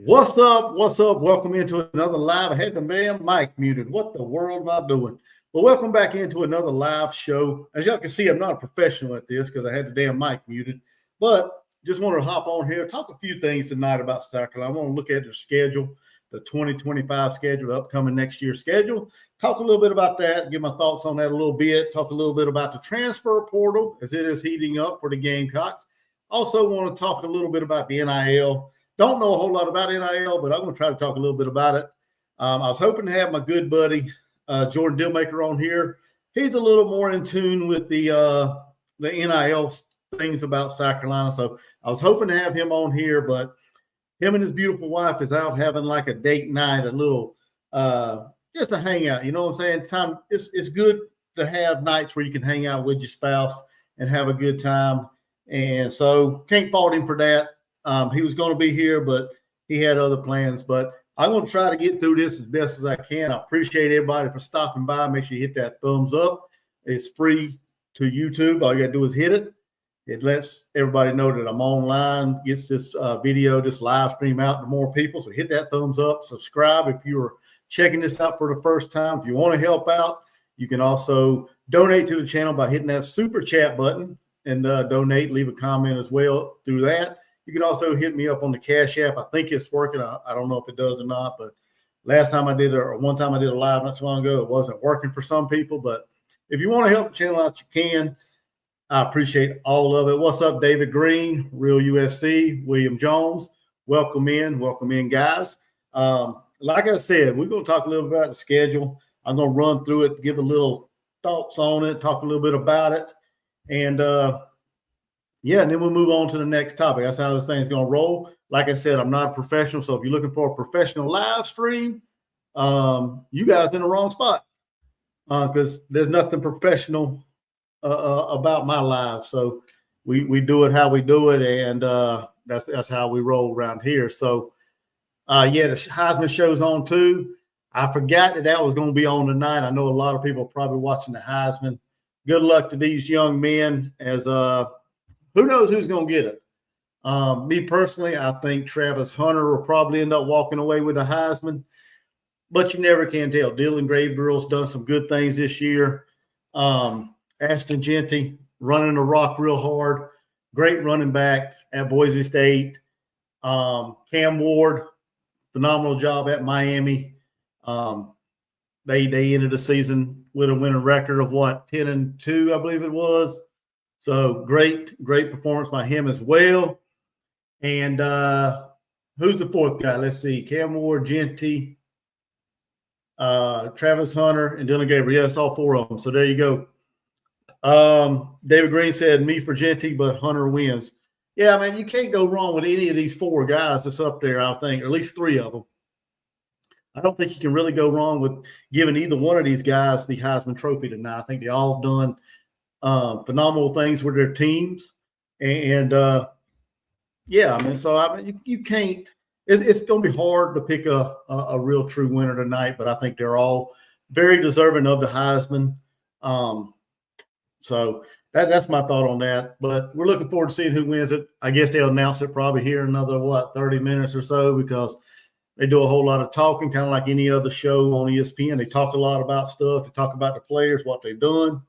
What's up? What's up? Welcome into another live. I had the damn mic muted. What the world am I doing? Well, welcome back into another live show. As y'all can see, I'm not a professional at this because I had the damn mic muted. But just wanted to hop on here, talk a few things tonight about South Carolina. I want to look at the schedule, the 2025 schedule, the upcoming next year schedule. Talk a little bit about that, give my thoughts on that a little bit. Talk a little bit about the transfer portal as it is heating up for the Gamecocks. Also want to talk a little bit about the NIL. Don't know a whole lot about NIL, but I'm going to try to talk a little bit about it. I was hoping to have my good buddy Jordan Dillmaker on here. He's a little more in tune with the NIL things about South Carolina, so I was hoping to have him on here, but him and his beautiful wife is out having like a date night, a little just a hangout. You know what I'm saying? It's good to have nights where you can hang out with your spouse and have a good time, and so can't fault him for that. He was going to be here, but he had other plans. But I'm going to try to get through this as best as I can. I appreciate everybody for stopping by. Make sure you hit that thumbs up. It's free to YouTube. All you got to do is hit it. It lets everybody know that I'm online, gets this video, this live stream out to more people. So hit that thumbs up. Subscribe if you're checking this out for the first time. If you want to help out, you can also donate to the channel by hitting that super chat button and donate, leave a comment as well through that. You can also hit me up on the Cash App. I think it's working. I don't know if it does or not, but last time I did it, or one time I did a live not too long ago, it wasn't working for some people. But if you want to help the channel out, you can. I appreciate all of it. What's up, David Green, Real USC, William Jones? Welcome in, guys. Like I said, we're going to talk a little bit about the schedule. I'm going to run through it, give a little thoughts on it, talk a little bit about it, and and then we'll move on to the next topic. That's how this thing's going to roll. Like I said, I'm not a professional, so if you're looking for a professional live stream, you guys in the wrong spot because there's nothing professional about my live. So we do it how we do it, and that's how we roll around here. So, the Heisman show's on too. I forgot that was going to be on tonight. I know a lot of people are probably watching the Heisman. Good luck to these young men as who knows who's going to get it? Me personally, I think Travis Hunter will probably end up walking away with the Heisman, but you never can tell. Dylan Gabriel's done some good things this year. Ashton Jeanty running the rock real hard. Great running back at Boise State. Cam Ward, phenomenal job at Miami. They ended the season with a winning record of 10-2, I believe it was. So great performance by him as well. And who's the fourth guy? Let's see. Cam Ward, Jeanty, Travis Hunter, and Dylan Gabriel. Yes, all four of them. So there you go. David Green said, me for Jeanty, but Hunter wins. Yeah, man, you can't go wrong with any of these four guys that's up there, I think, or at least three of them. I don't think you can really go wrong with giving either one of these guys the Heisman Trophy tonight. I think they all have done phenomenal things with their teams, and you can't. It's going to be hard to pick a real true winner tonight, but I think they're all very deserving of the Heisman. So that's my thought on that. But we're looking forward to seeing who wins it. I guess they'll announce it probably here in another 30 minutes or so because they do a whole lot of talking, kind of like any other show on ESPN. They talk a lot about stuff. They talk about the players, what they've done.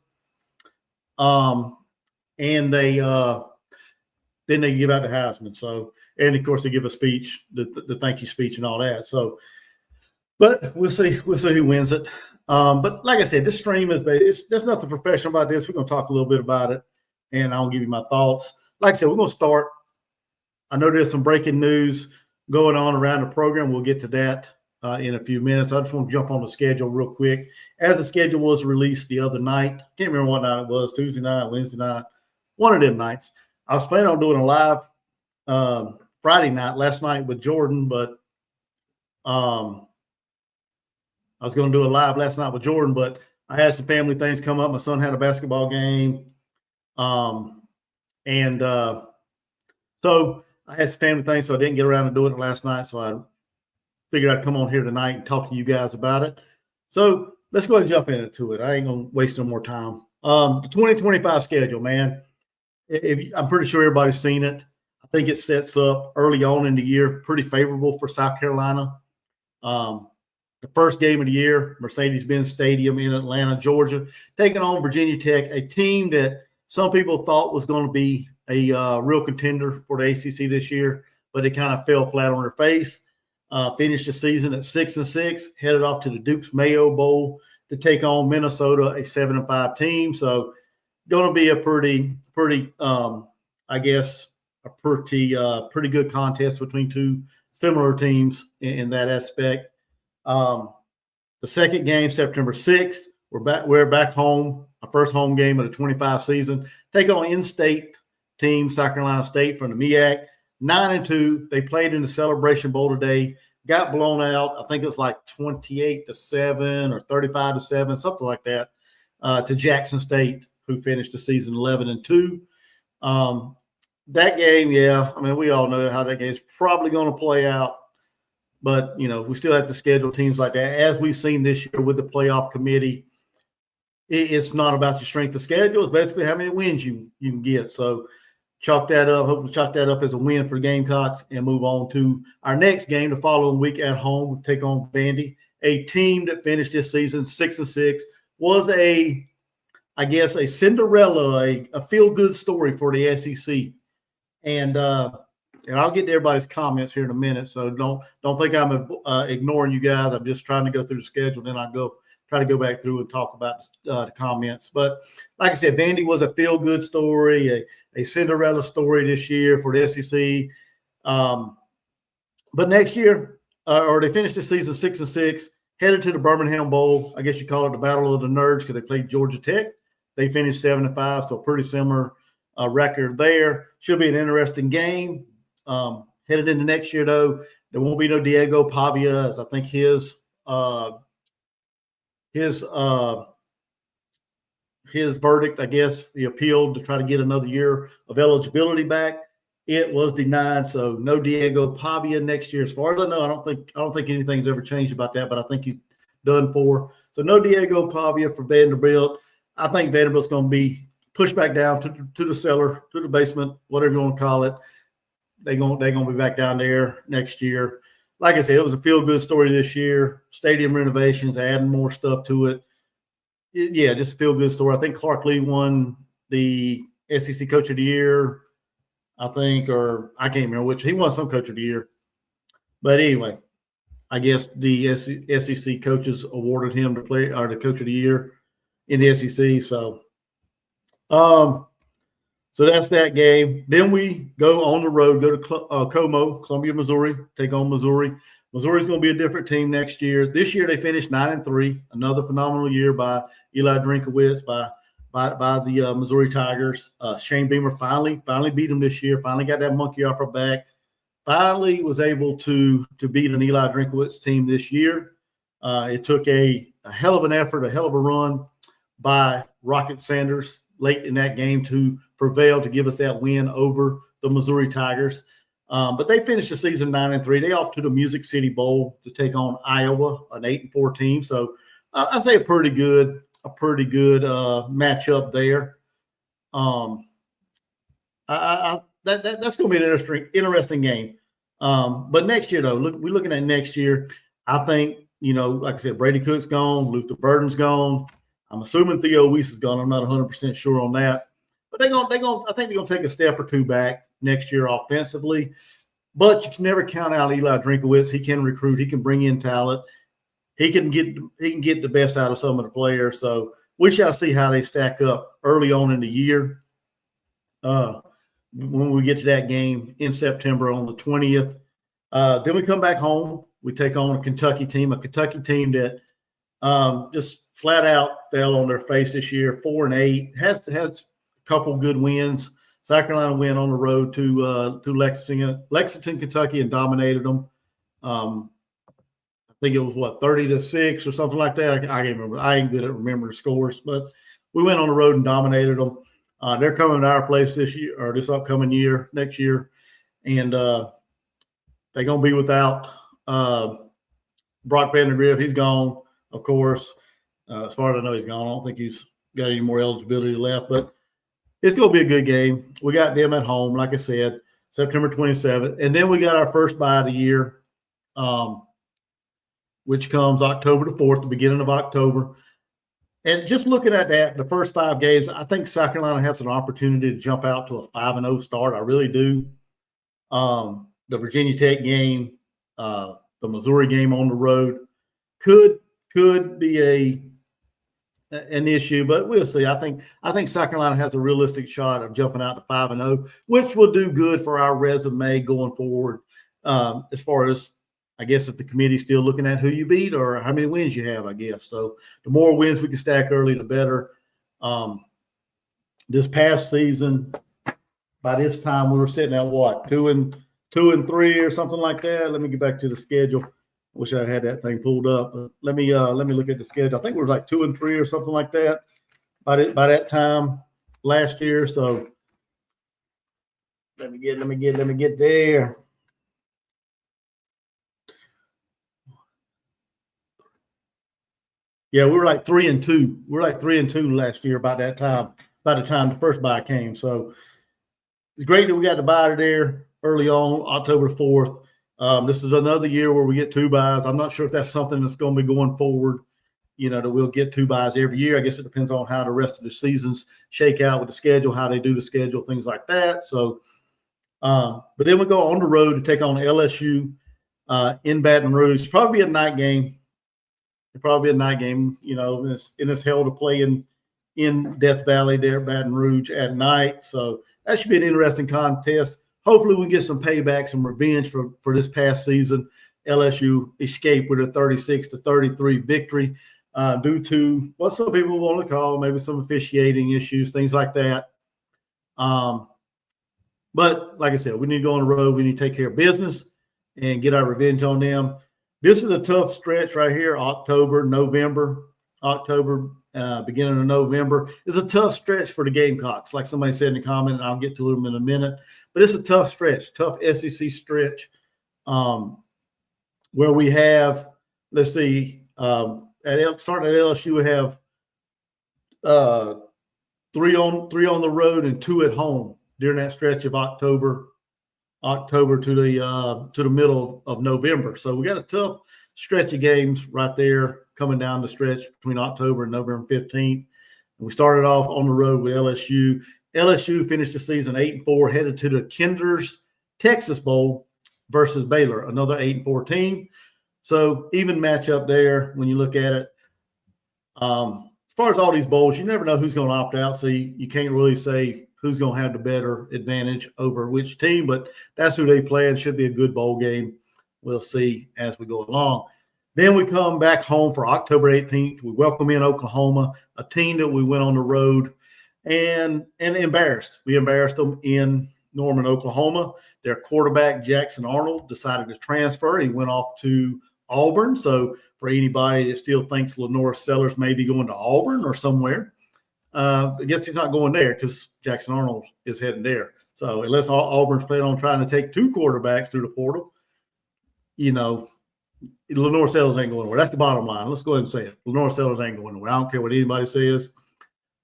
And they then they give out the Heisman. So, and of course they give a speech, the thank you speech and all that. So, but we'll see who wins it. But like I said, this stream there's nothing professional about this. We're going to talk a little bit about it, and I'll give you my thoughts. Like I said, we're going to start. I know there's some breaking news going on around the program. We'll get to that in a few minutes. I just want to jump on the schedule real quick. As the schedule was released the other night, can't remember what night it was, Tuesday night, Wednesday night, one of them nights. I was planning on doing a live Friday night, last night with Jordan, but I was going to do a live last night with Jordan, but I had some family things come up. My son had a basketball game. So I had some family things, so I didn't get around to doing it last night. So I figured I'd come on here tonight and talk to you guys about it. So let's go ahead and jump into it. I ain't going to waste no more time. The 2025 schedule, man. I'm pretty sure everybody's seen it. I think it sets up early on in the year pretty favorable for South Carolina. The first game of the year, Mercedes-Benz Stadium in Atlanta, Georgia, taking on Virginia Tech, a team that some people thought was going to be a real contender for the ACC this year, but it kind of fell flat on their face. Finished the season at 6-6, headed off to the Duke's Mayo Bowl to take on Minnesota, a 7-5 team. So, going to be a pretty I guess, a pretty good contest between two similar teams in that aspect. The second game, September 6th, we're back home, our first home game of the 25 season. Take on in-state team, South Carolina State from the MEAC, 9-2. They played in the Celebration Bowl today, got blown out. I think it was like 28-7 or 35-7, something like that, to Jackson State, who finished the season 11-2. That game, yeah, I mean, we all know how that game's probably going to play out. But, we still have to schedule teams like that. As we've seen this year with the playoff committee, it's not about your strength of schedule. It's basically how many wins you can get. So chalk that up. Hopefully chalk that up as a win for the Gamecocks and move on to our next game the following week at home. We'll take on Vandy, a team that finished this season 6-6. Was a Cinderella, a feel-good story for the SEC. And I'll get to everybody's comments here in a minute, so don't think I'm ignoring you guys. I'm just trying to go through the schedule, then I'll try to go back through and talk about the comments. But like I said, Vandy was a feel-good story, a Cinderella story this year for the SEC. But next year, or they finished the season 6-6, headed to the Birmingham Bowl. I guess you call it the Battle of the Nerds because they played Georgia Tech. They finished 7-5, so pretty similar record there. Should be an interesting game. Headed into next year, though, there won't be no Diego Pavia, as I think his verdict, I guess, he appealed to try to get another year of eligibility back. It was denied, so no Diego Pavia next year. As far as I know, I don't think anything's ever changed about that, but I think he's done for. So no Diego Pavia for Vanderbilt. I think Vanderbilt's going to be pushed back down to the cellar, to the basement, whatever you want to call it. They're gonna be back down there next year. Like I said, it was a feel-good story this year. Stadium renovations, adding more stuff to it. Just a feel-good story. I think Clark Lee won the SEC Coach of the Year, I think, or I can't remember which. He won some Coach of the Year. But anyway, I guess the SEC coaches awarded him the Coach of the Year in the SEC. So that's that game. Then we go on the road, go to Como, Columbia, Missouri, take on Missouri. Missouri's going to be a different team next year. This year they finished 9-3, another phenomenal year by Eli Drinkowitz, by the Missouri Tigers. Shane Beamer finally beat them this year, finally got that monkey off her back, finally was able to beat an Eli Drinkowitz team this year. It took a hell of an effort, a hell of a run by Rocket Sanders late in that game to prevail to give us that win over the Missouri Tigers. But they finished the season 9-3. They off to the Music City Bowl to take on Iowa, an 8-4 team. So I say a pretty good matchup there. That's going to be an interesting game. But next year, though, we're looking at next year. I think, like I said, Brady Cook's gone, Luther Burden's gone. I'm assuming Theo Weiss is gone. I'm not 100% sure on that. But I think they're going to take a step or two back next year offensively. But you can never count out Eli Drinkowitz. He can recruit. He can bring in talent. He can get the best out of some of the players. So we shall see how they stack up early on in the year. When we get to that game in September on the 20th. Then we come back home. We take on a Kentucky team that just flat out fell on their face this year, 4-8. Has a couple good wins. South Carolina went on the road to Lexington, Kentucky, and dominated them. I think it was 30-6 or something like that. I can't remember. I ain't good at remembering the scores, but we went on the road and dominated them. They're coming to our place this year or this upcoming year, next year, and they're gonna be without Brock Vandegrift. He's gone, of course. As far as I know, he's gone. I don't think he's got any more eligibility left, but it's going to be a good game. We got them at home, like I said. September 27th. And then we got our first bye of the year, which comes October the 4th, the beginning of October. And just looking at that, the first 5 games, I think South Carolina has an opportunity to jump out to a 5-0 start. I really do. The Virginia Tech game, the Missouri game on the road could be an issue, but we'll see. I think South Carolina has a realistic shot of jumping out to 5-0, which will do good for our resume going forward. As far as, I guess, if the committee's still looking at who you beat or how many wins you have, I guess. So the more wins we can stack early, the better. This past season, by this time we were sitting at what, 2-3 or something like that. Let me get back to the schedule. Wish I had that thing pulled up. Let me look at the schedule. I think we were like 2-3 or something like that by that time last year. So let me get there. Yeah, we were like 3-2. We were like 3-2 last year by that time. By the time the first bye came, so it's great that we got the bye there early on, October 4th. This is another year where we get 2 byes. I'm not sure if that's something that's going to be going forward, that we'll get 2 byes every year. I guess it depends on how the rest of the seasons shake out with the schedule, how they do the schedule, things like that. So, but then we go on the road to take on LSU in Baton Rouge. Probably be a night game. It'll probably be a night game, and it's held to play in Death Valley there at Baton Rouge at night. So that should be an interesting contest. Hopefully we can get some payback, some revenge for this past season. LSU escaped with a 36-33 victory due to what some people want to call maybe some officiating issues, things like that. But like I said, we need to go on the road. We need to take care of business and get our revenge on them. This is a tough stretch right here, October, beginning of November. It's a tough stretch for the Gamecocks, like somebody said in the comment, and I'll get to them in a minute. But it's a tough stretch, tough SEC stretch, where we have, let's see, starting at LSU, we have 3 on the road and 2 at home during that stretch of October to the middle of November. So we got a tough stretch of games right there coming down the stretch between October and November 15th. And we started off on the road with LSU. LSU finished the season 8-4, headed to the Kinder's Texas Bowl versus Baylor, another 8-4 team. So even matchup there when you look at it. As far as all these bowls, you never know who's going to opt out, so you can't really say who's going to have the better advantage over which team, but that's who they play and should be a good bowl game. We'll see as we go along. Then we come back home for October 18th. We welcome in Oklahoma, a team that we went on the road and embarrassed. We embarrassed them in Norman, Oklahoma. Their quarterback, Jackson Arnold, decided to transfer. He went off to Auburn. So for anybody that still thinks Lenore Sellers may be going to Auburn or somewhere, I guess he's not going there because Jackson Arnold is heading there. So unless Auburn's planning on trying to take 2 quarterbacks through the portal, Lenore Sellers ain't going nowhere. That's the bottom line. Let's go ahead and say it. Lenore Sellers ain't going nowhere. I don't care what anybody says.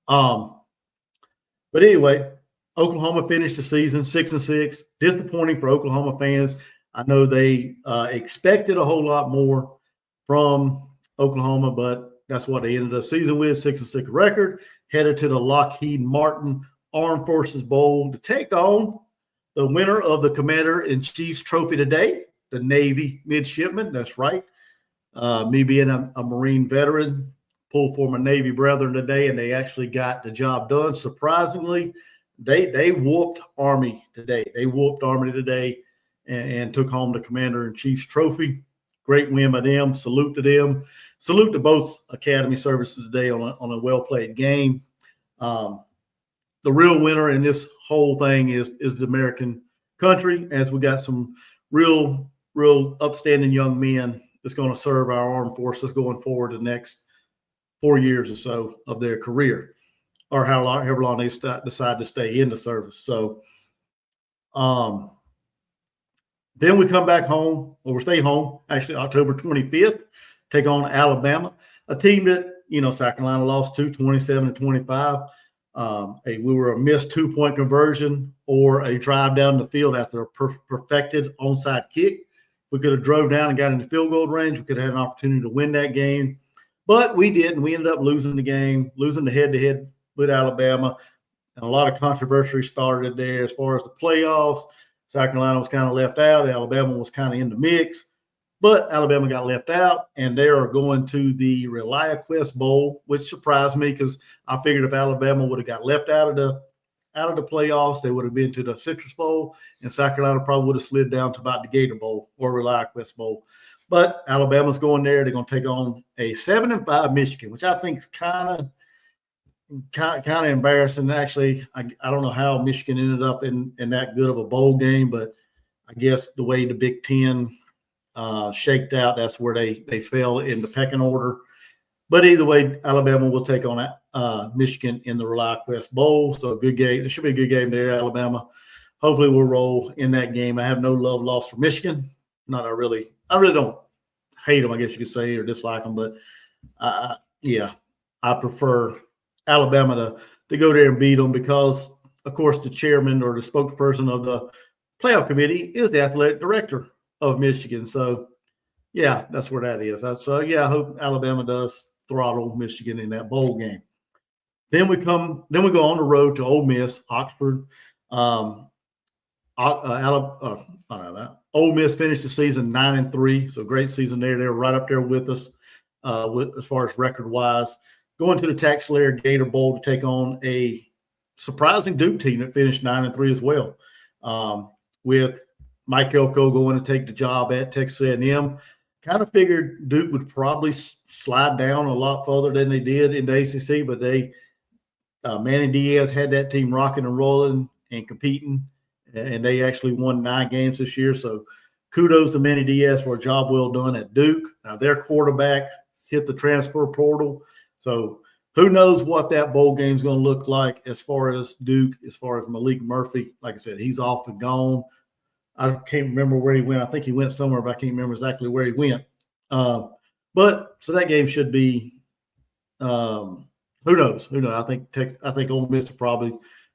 But anyway, Oklahoma finished the season 6-6. Disappointing for Oklahoma fans. I know they expected a whole lot more from Oklahoma, but that's what they ended the season with, 6-6 record, headed to the Lockheed Martin Armed Forces Bowl to take on the winner of the Commander-in-Chief's Trophy today, the Navy midshipman. That's right. Me being a Marine veteran, pulled for my Navy brethren today, and they actually got the job done. Surprisingly, they whooped Army today. And took home the Commander-in-Chief's Trophy. Great win by them. Salute to them. Salute to both Academy services today on a well-played game. The real winner in this whole thing is the American country, as we got some real upstanding young men that's going to serve our armed forces going forward the next 4 years or so of their career, or however long they decide to stay in the service. So then we come back home, or we stay home, actually October 25th, take on Alabama, a team that, South Carolina lost to 27-25. We were a missed 2-point conversion or a drive down the field after a perfected onside kick. We could have drove down and got in the field goal range. We could have had an opportunity to win that game, but we didn't. We ended up losing the game, losing the head-to-head with Alabama. And a lot of controversy started there as far as the playoffs. South Carolina was kind of left out. Alabama was kind of in the mix, but Alabama got left out, and they are going to the ReliaQuest Bowl, which surprised me because I figured if Alabama would have got left out of the playoffs, they would have been to the Citrus Bowl, and South Carolina probably would have slid down to about the Gator Bowl or ReliaQuest Bowl. But Alabama's going there. They're going to take on a 7-5 Michigan, which I think is kind of embarrassing. Actually, I don't know how Michigan ended up in that good of a bowl game, but I guess the way the Big Ten shaked out, that's where they fell in the pecking order. But either way, Alabama will take on Michigan in the ReliaQuest Bowl. So a good game. It should be a good game there, Alabama. Hopefully we'll roll in that game. I have no love lost for Michigan. I really don't hate them, I guess you could say, or dislike them. But I prefer Alabama to go there and beat them because, of course, the chairman or the spokesperson of the playoff committee is the athletic director of Michigan. So, yeah, that's where that is. So, yeah, I hope Alabama does throttle Michigan in that bowl game. Then we go on the road to Ole Miss, Oxford. Ole Miss finished the season 9-3, so great season there. They're right up there with us as far as record-wise. Going to the TaxSlayer Gator Bowl to take on a surprising Duke team that finished 9-3 as well, with Mike Elko going to take the job at Texas A&M. Kind of figured Duke would probably slide down a lot further than they did in the ACC, but Manny Diaz had that team rocking and rolling and competing, and they actually won 9 games this year. So kudos to Manny Diaz for a job well done at Duke. Now their quarterback hit the transfer portal, so who knows what that bowl game is going to look like as far as Duke, as far as Malik Murphy. Like I said, he's off and gone. I can't remember where he went. I think he went somewhere, but I can't remember exactly where he went. But so that game should be who knows? I think Ole Miss will probably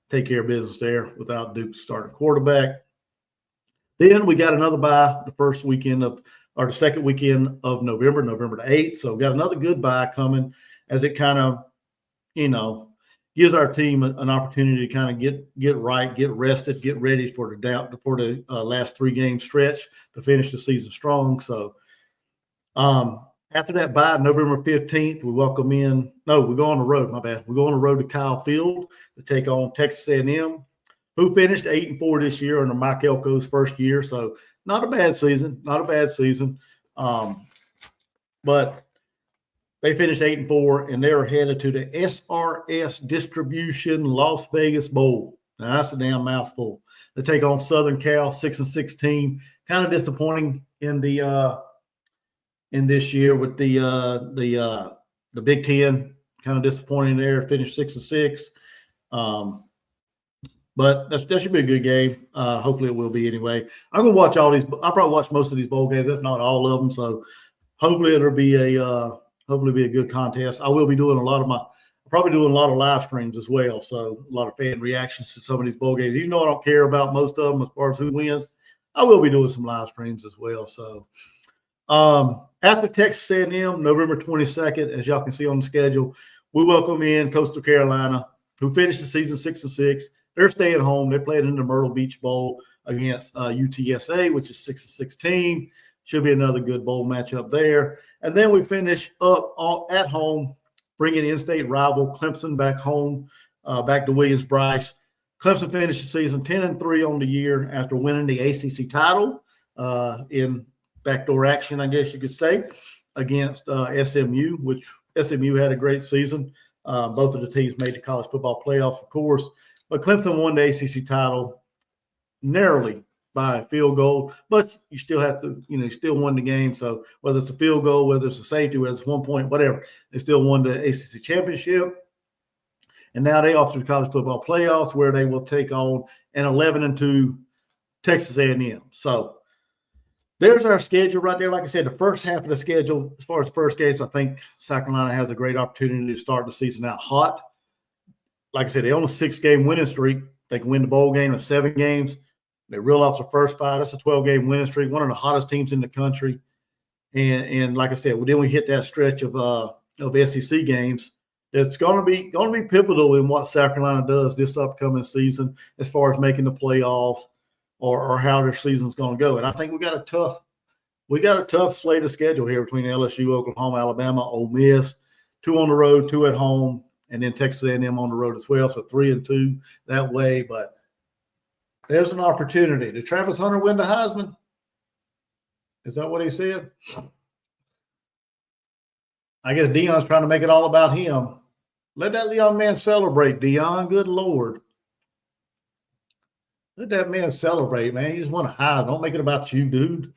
take care of business there without Duke starting quarterback. Then we got another bye the second weekend of November the 8th. So we got another good bye coming as it kind of, gives our team an opportunity to kind of get right, get rested, get ready for the last 3-game stretch to finish the season strong. So after that bye, November 15th, we go on the road. My bad. We go on the road to Kyle Field to take on Texas A&M, who finished 8-4 this year under Mike Elko's first year. So not a bad season. But they finished 8-4, and they're headed to the SRS Distribution Las Vegas Bowl. Now that's a damn mouthful. They take on Southern Cal, 6-6 team. Kind of disappointing in this year with the Big Ten. Kind of disappointing there. Finished 6-6. But that should be a good game. Hopefully it will be anyway. I'm gonna watch all these. I'll probably watch most of these bowl games, if not all of them. So hopefully it'll be a good contest. I will be doing a lot of live streams as well. So a lot of fan reactions to some of these bowl games. Even though I don't care about most of them as far as who wins, I will be doing some live streams as well. So after Texas A&M, November 22nd, as y'all can see on the schedule, we welcome in Coastal Carolina, who finished the season 6-6. They're staying home. They're playing in the Myrtle Beach Bowl against UTSA, which is 6-6 team. Should be another good bowl matchup there. And then we finish up at home, bringing in-state rival Clemson back home, back to Williams-Brice. Clemson finished the season 10-3 on the year after winning the ACC title in backdoor action, I guess you could say, against SMU, which SMU had a great season. Both of the teams made the college football playoffs, of course. But Clemson won the ACC title narrowly by a field goal, but you still have to, you still won the game. So whether it's a field goal, whether it's a safety, whether it's 1 point, whatever, they still won the ACC championship. And now they off to the college football playoffs where they will take on an 11-2 Texas A&M. So there's our schedule right there. Like I said, the first half of the schedule, as far as first games, I think South Carolina has a great opportunity to start the season out hot. like I said, they're on a 6-game winning streak. They can win the bowl game in 7 games. They reel off the first 5. That's a 12-game winning streak, one of the hottest teams in the country. And like I said, then we hit that stretch of SEC games. It's going to be pivotal in what South Carolina does this upcoming season as far as making the playoffs or how their season's going to go. And I think we got a tough slate of schedule here between LSU, Oklahoma, Alabama, Ole Miss, 2 on the road, 2 at home, and then Texas A&M on the road as well. So 3-2 that way. But there's an opportunity. Did Travis Hunter win the Heisman? Is that what he said? I guess Deion's trying to make it all about him. Let that young man celebrate, Deion. Good Lord. Let that man celebrate, man. You just want to hide. Don't make it about you, dude.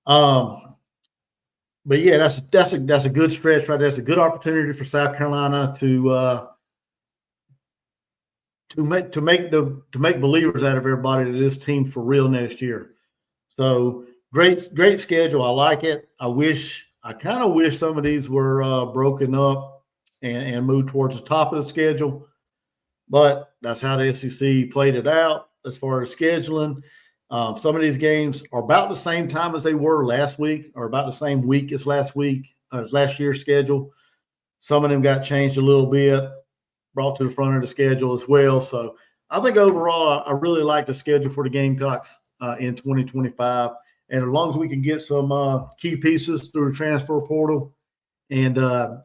But yeah, that's a good stretch right there. It's a good opportunity for South Carolina to make believers out of everybody that this team for real next year. So great schedule. I like it. I kind of wish some of these were broken up and moved towards the top of the schedule, but that's how the SEC played it out as far as scheduling. Some of these games are about the same time as they were last week, or about the same week as last year's schedule. Some of them got changed a little bit, brought to the front of the schedule as well. So I think overall, I really like the schedule for the Gamecocks in 2025. And as long as we can get some key pieces through the transfer portal and Mike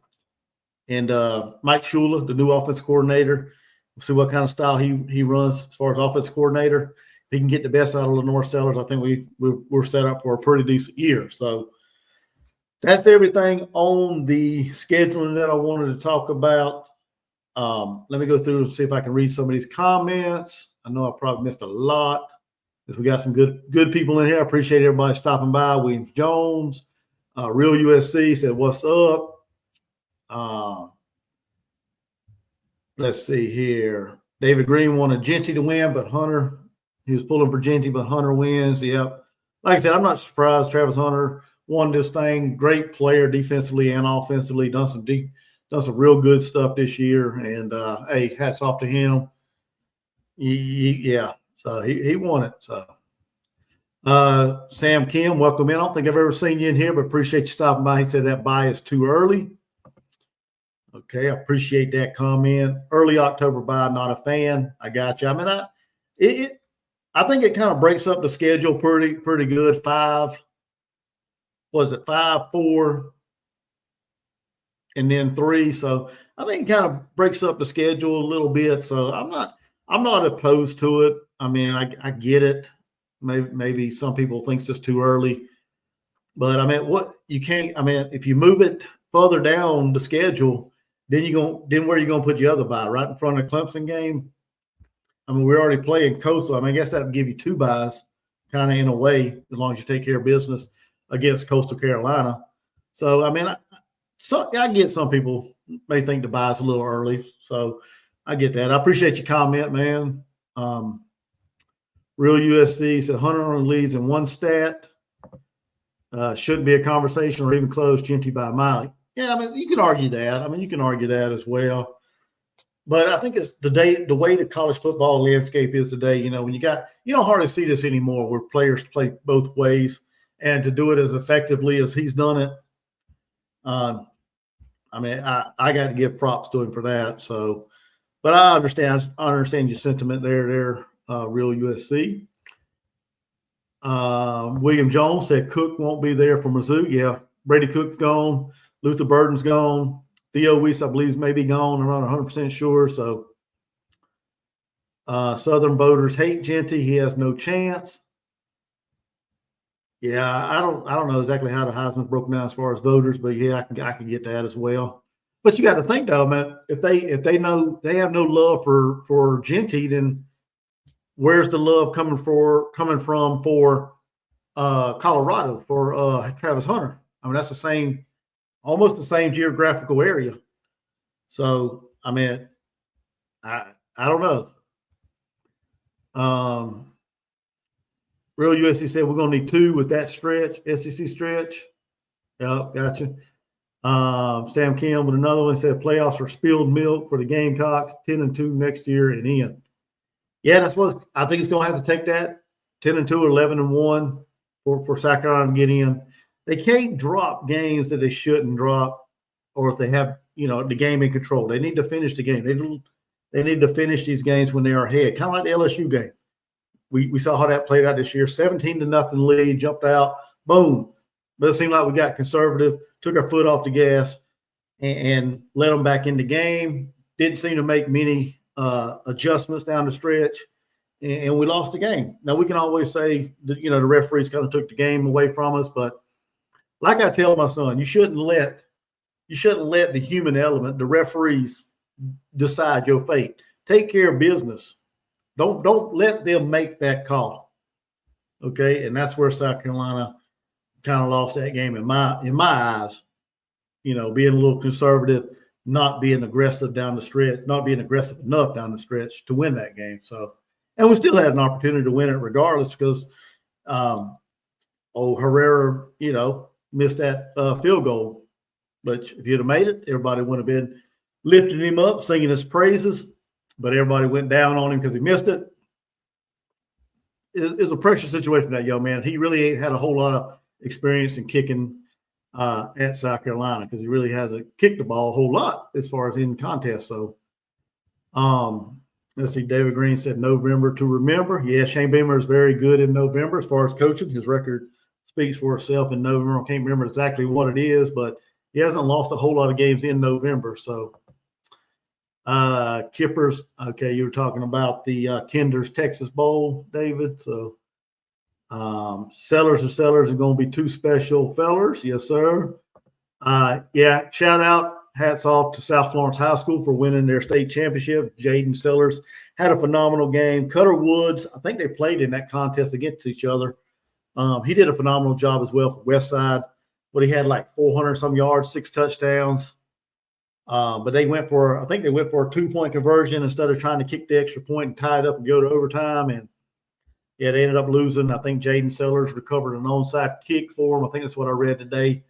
Shula, the new offensive coordinator, we'll see what kind of style he runs as far as offensive coordinator. If he can get the best out of Lenore Sellers, I think we're set up for a pretty decent year. So that's everything on the scheduling that I wanted to talk about. Let me go through and see if I can read some of these comments. I know I probably missed a lot. We got some good people in here. I appreciate everybody stopping by. Williams Jones, Real USC said, "What's up?" Let's see here. David Green wanted Genty to win, but Hunter, he was pulling for Genty, but Hunter wins. Yep. Like I said, I'm not surprised Travis Hunter won this thing. Great player defensively and offensively. Done some real good stuff this year. And hey, hats off to him. Yeah. So he won it. So Sam Kim, welcome in. I don't think I've ever seen you in here, but appreciate you stopping by. He said that buy is too early. Okay, I appreciate that comment. Early October buy, not a fan. I got you. I mean, I think it kind of breaks up the schedule pretty good. 5, 4, and then 3. So I think it kind of breaks up the schedule a little bit. So I'm not opposed to it. I mean, I get it. Maybe some people think it's just too early, but I mean, if you move it further down the schedule, then where are you going to put your other bye? Right in front of the Clemson game? I mean, we're already playing Coastal. I mean, I guess that would give you 2 buys, kind of in a way, as long as you take care of business against Coastal Carolina. So, I mean, I get some people may think the buy is a little early. So I get that. I appreciate your comment, man. Real USC said Hunter only leads in 1 stat. Shouldn't be a conversation or even close. Genty by a mile. Yeah, I mean, you can argue that. I mean, you can argue that as well. But I think it's the way the college football landscape is today, you know, when you don't hardly see this anymore where players play both ways, and to do it as effectively as he's done it. I mean, I got to give props to him for that. So, but I understand your sentiment there, Real USC. William Jones said Cook won't be there for Mizzou. Yeah, Brady Cook's gone. Luther Burden's gone. Theo Weiss, I believe, may be gone. I'm not 100% sure. So, Southern voters hate Genty. He has no chance. Yeah, I don't know exactly how the Heisman's broken down as far as voters, but yeah, I can get that as well. But you got to think though, man, if they know they have no love for Genty, then where's the love coming from for Colorado for Travis Hunter? I mean, that's almost the same geographical area. So I mean, I don't know. Real USC said we're going to need 2 with that stretch, SEC stretch. Yeah, gotcha. Sam Kim with another one said playoffs are spilled milk for the Gamecocks, 10-2 next year and in. Yeah, that's what I think it's going to have to take that 10-2 or 11-1 for South Carolina to get in. They can't drop games that they shouldn't drop, or if they have the game in control. They need to finish the game. They need to finish these games when they are ahead, kind of like the LSU game. We saw how that played out this year. 17-0 lead, jumped out, boom. But it seemed like we got conservative, took our foot off the gas, and let them back in the game. Didn't seem to make many adjustments down the stretch, and we lost the game. Now, we can always say that, the referees kind of took the game away from us, but like I tell my son, you shouldn't let the human element, the referees, decide your fate. Take care of business. Don't let them make that call. Okay, and that's where South Carolina kind of lost that game in my eyes. Being a little conservative, not being aggressive down the stretch, not being aggressive enough down the stretch to win that game. So, and we still had an opportunity to win it regardless because Herrera, missed that field goal. But if you'd have made it, everybody would have been lifting him up, singing his praises. But everybody went down on him because he missed it. It's a pressure situation for that young man. He really ain't had a whole lot of experience in kicking at South Carolina because he really hasn't kicked the ball a whole lot as far as in contests. So, let's see. David Green said November to remember. Yeah, Shane Beamer is very good in November as far as coaching. His record speaks for itself in November. I can't remember exactly what it is, but he hasn't lost a whole lot of games in November. So, Kippers. Okay, you were talking about the Kinder's Texas Bowl, David. So, Sellers are going to be two special fellers. Yes, sir. Yeah, shout out, hats off to South Florence High School for winning their state championship. Jaden Sellers had a phenomenal game. Cutter Woods, I think they played in that contest against each other. He did a phenomenal job as well for Westside, but he had like 400-some yards, 6 touchdowns. But they went for a 2-point conversion instead of trying to kick the extra point and tie it up and go to overtime. And yeah, they ended up losing. I think Jaden Sellers recovered an onside kick for him. I think that's what I read today.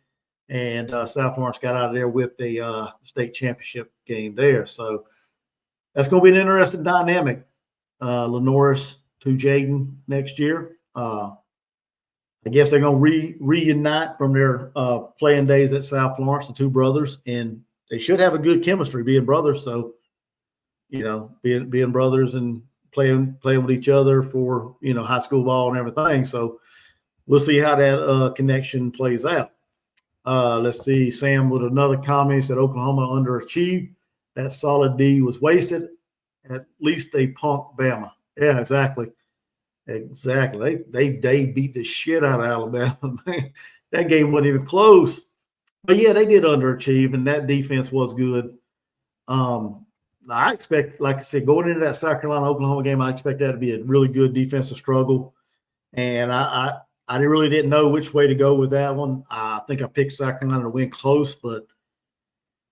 And South Florence got out of there with the state championship game there. So that's going to be an interesting dynamic. Lenoris to Jaden next year. I guess they're going to reunite from their playing days at South Florence, the two brothers, and they should have a good chemistry being brothers. So, being brothers and playing with each other for, high school ball and everything. So we'll see how that connection plays out. Let's see. Sam with another comment said Oklahoma underachieved. That solid D was wasted. At least they punked Bama. Yeah, exactly. Exactly. They beat the shit out of Alabama. Man, that game wasn't even close. But yeah, they did underachieve, and that defense was good. I expect, like I said, going into that South Carolina-Oklahoma game, I expect that to be a really good defensive struggle. And I really didn't know which way to go with that one. I think I picked South Carolina to win close, but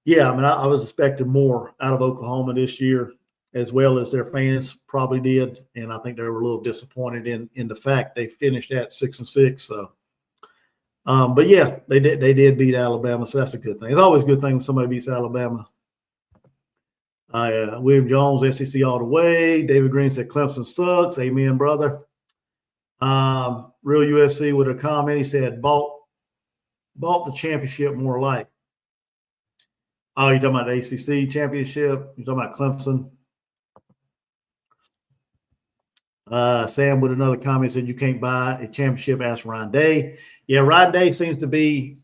yeah, I was expecting more out of Oklahoma this year, as well as their fans probably did. And I think they were a little disappointed in the fact they finished at 6-6. So, but yeah, they did beat Alabama, so that's a good thing. It's always a good thing when somebody beats Alabama. William Jones, SEC all the way. David Green said Clemson sucks. Amen, brother. Real USC with a comment. He said bought the championship more like. Oh, you're talking about the ACC championship? You're talking about Clemson? Sam with another comment said you can't buy a championship. Ask Ryan Day. Yeah, Ryan Day seems to be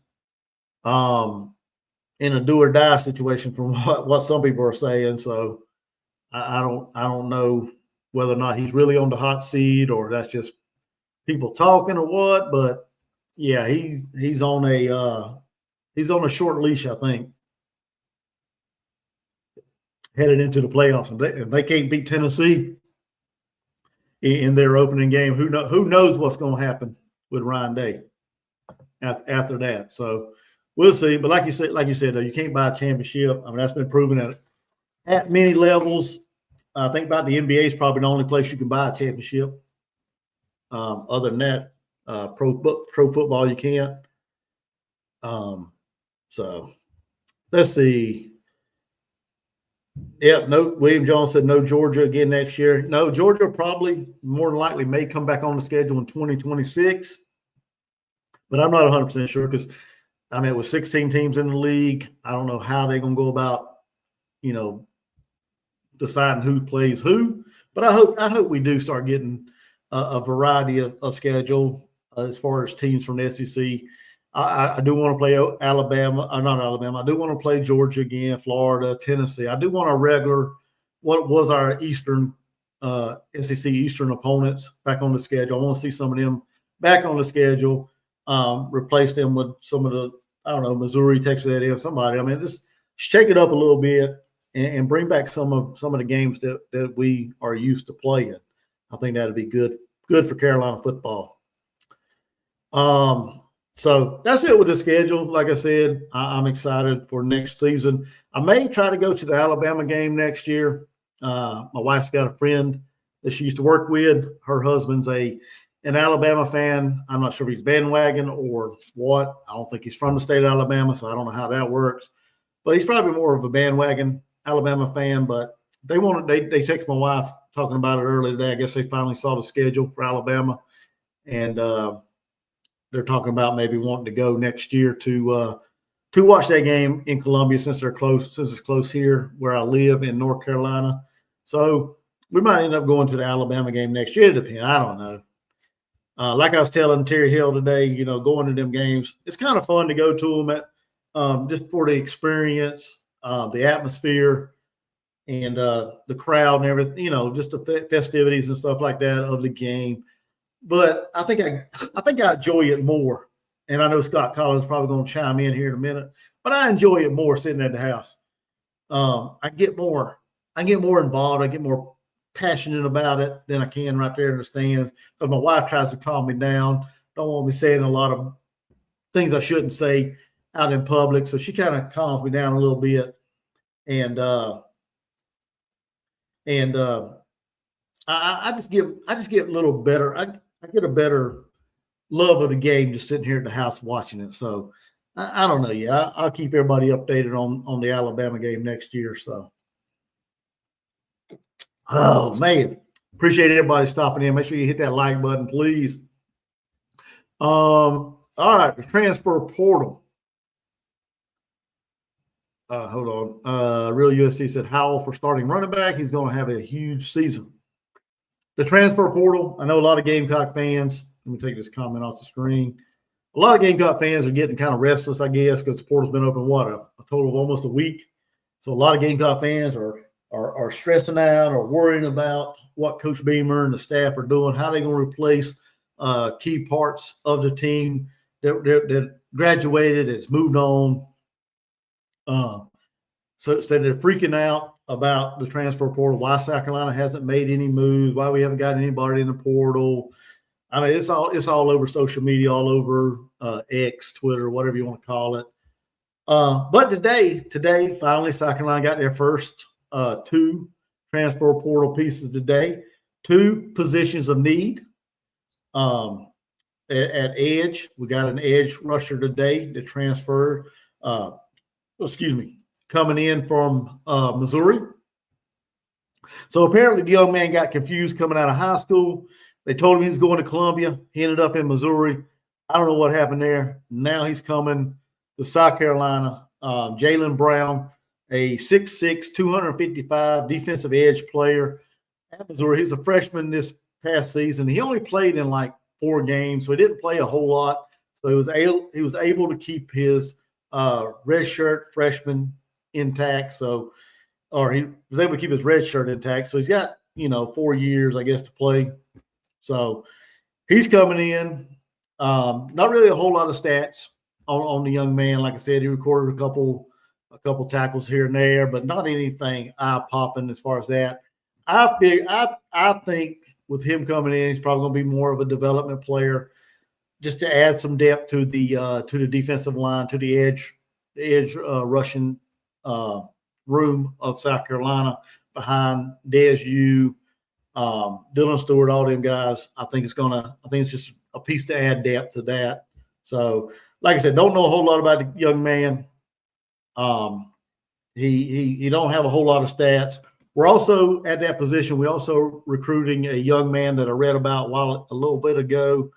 in a do or die situation from what some people are saying. So I don't know whether or not he's really on the hot seat or that's just people talking or what. But yeah, he's on a short leash, I think, headed into the playoffs. If they can't beat Tennessee in their opening game, who knows what's going to happen with Ryan Day after that. So we'll see. But like you said, though, you can't buy a championship. That's been proven at many levels. I think about the NBA is probably the only place you can buy a championship. Other than that, pro football you can't. So let's see. Yep, no. William Jones said no Georgia again next year. No, Georgia probably more than likely may come back on the schedule in 2026, but I'm not 100% sure because I mean, with 16 teams in the league, I don't know how they're going to go about, deciding who plays who. But I hope we do start getting a variety of schedule as far as teams from the SEC. I do want to play Alabama, not Alabama. I do want to play Georgia again, Florida, Tennessee. I do want a regular, what was our Eastern SEC Eastern opponents back on the schedule. I want to see some of them back on the schedule. Replace them with some of the, I don't know, Missouri, Texas A&M, somebody. I mean, just shake it up a little bit and bring back some of the games that we are used to playing. I think that'd be good for Carolina football. So that's it with the schedule. Like I said, I'm excited for next season. I may try to go to the Alabama game next year. My wife's got a friend that she used to work with. Her husband's an Alabama fan. I'm not sure if he's bandwagon or what. I don't think he's from the state of Alabama, so I don't know how that works. But he's probably more of a bandwagon Alabama fan. But they text my wife talking about it earlier today. I guess they finally saw the schedule for Alabama, and they're talking about maybe wanting to go next year to watch that game in Columbia since it's close here where I live in North Carolina. So we might end up going to the Alabama game next year. It depends. I don't know. Like I was telling Terry Hill today, going to them games, it's kind of fun to go to them at just for the experience, the atmosphere, and the crowd and everything. Just the festivities and stuff like that of the game. But I think I enjoy it more. And I know Scott Collins is probably going to chime in here in a minute, but I enjoy it more sitting at the house. I get more involved. I get more passionate about it than I can right there in the stands. Because my wife tries to calm me down. Don't want me saying a lot of things I shouldn't say out in public. So she kind of calms me down a little bit. And I just get a little better. I get a better love of the game just sitting here at the house watching it. So I don't know yet. I'll keep everybody updated on the Alabama game next year. So, oh man, appreciate everybody stopping in. Make sure you hit that like button, please. All right, the transfer portal. Hold on. Real USC said Howell for starting running back. He's going to have a huge season. The transfer portal, I know a lot of Gamecock fans, let me take this comment off the screen. A lot of Gamecock fans are getting kind of restless, I guess, because the portal's been open, a total of almost a week. So a lot of Gamecock fans are stressing out or worrying about what Coach Beamer and the staff are doing, how they're going to replace key parts of the team that graduated, has moved on. So they're freaking out about the transfer portal, why South Carolina hasn't made any moves, why we haven't got anybody in the portal. I mean, it's all over social media, all over X, Twitter, whatever you want to call it. But today, finally, South Carolina got their first two transfer portal pieces today, two positions of need. At edge, we got an edge rusher today that transferred. Coming in from Missouri. So apparently the young man got confused coming out of high school. They told him he was going to Columbia. He ended up in Missouri. I don't know what happened there. Now he's coming to South Carolina. Jalen Brown, a 6'6", 255 defensive edge player at Missouri. He's a freshman this past season. He only played in like 4 games, so he didn't play a whole lot. So he was able to keep his redshirt freshman intact. So, or he was able to keep his red shirt intact. So he's got, 4 years, I guess, to play. So he's coming in. Not really a whole lot of stats on the young man. Like I said, he recorded a couple tackles here and there, but not anything eye popping as far as that. I think with him coming in, he's probably going to be more of a development player, just to add some depth to the defensive line, to the edge rushing room of South Carolina behind Dez, Dylan Stewart, all them guys. I think it's just a piece to add depth to that. So, like I said, don't know a whole lot about the young man. He don't have a whole lot of stats. We're also at that position. We're also recruiting a young man that I read about a little bit ago.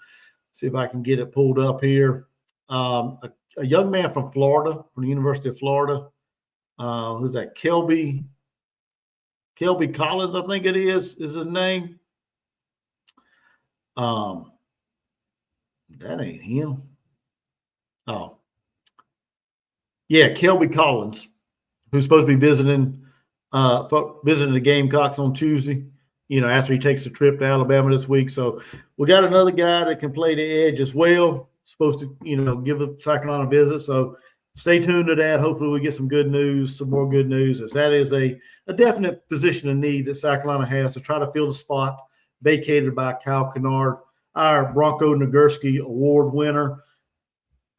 See if I can get it pulled up here. A young man from Florida, from the University of Florida. Who's that? Kelby Collins, I think it is his name. That ain't him. Oh, yeah, Kelby Collins, who's supposed to be visiting the Gamecocks on Tuesday, after he takes a trip to Alabama this week. So we got another guy that can play the edge as well, supposed to, give the South Carolina a visit. So stay tuned to that. Hopefully we get some more good news, as that is a definite position of need that South Carolina has to try to fill the spot vacated by Kyle Kennard, our Bronco Nagurski Award winner.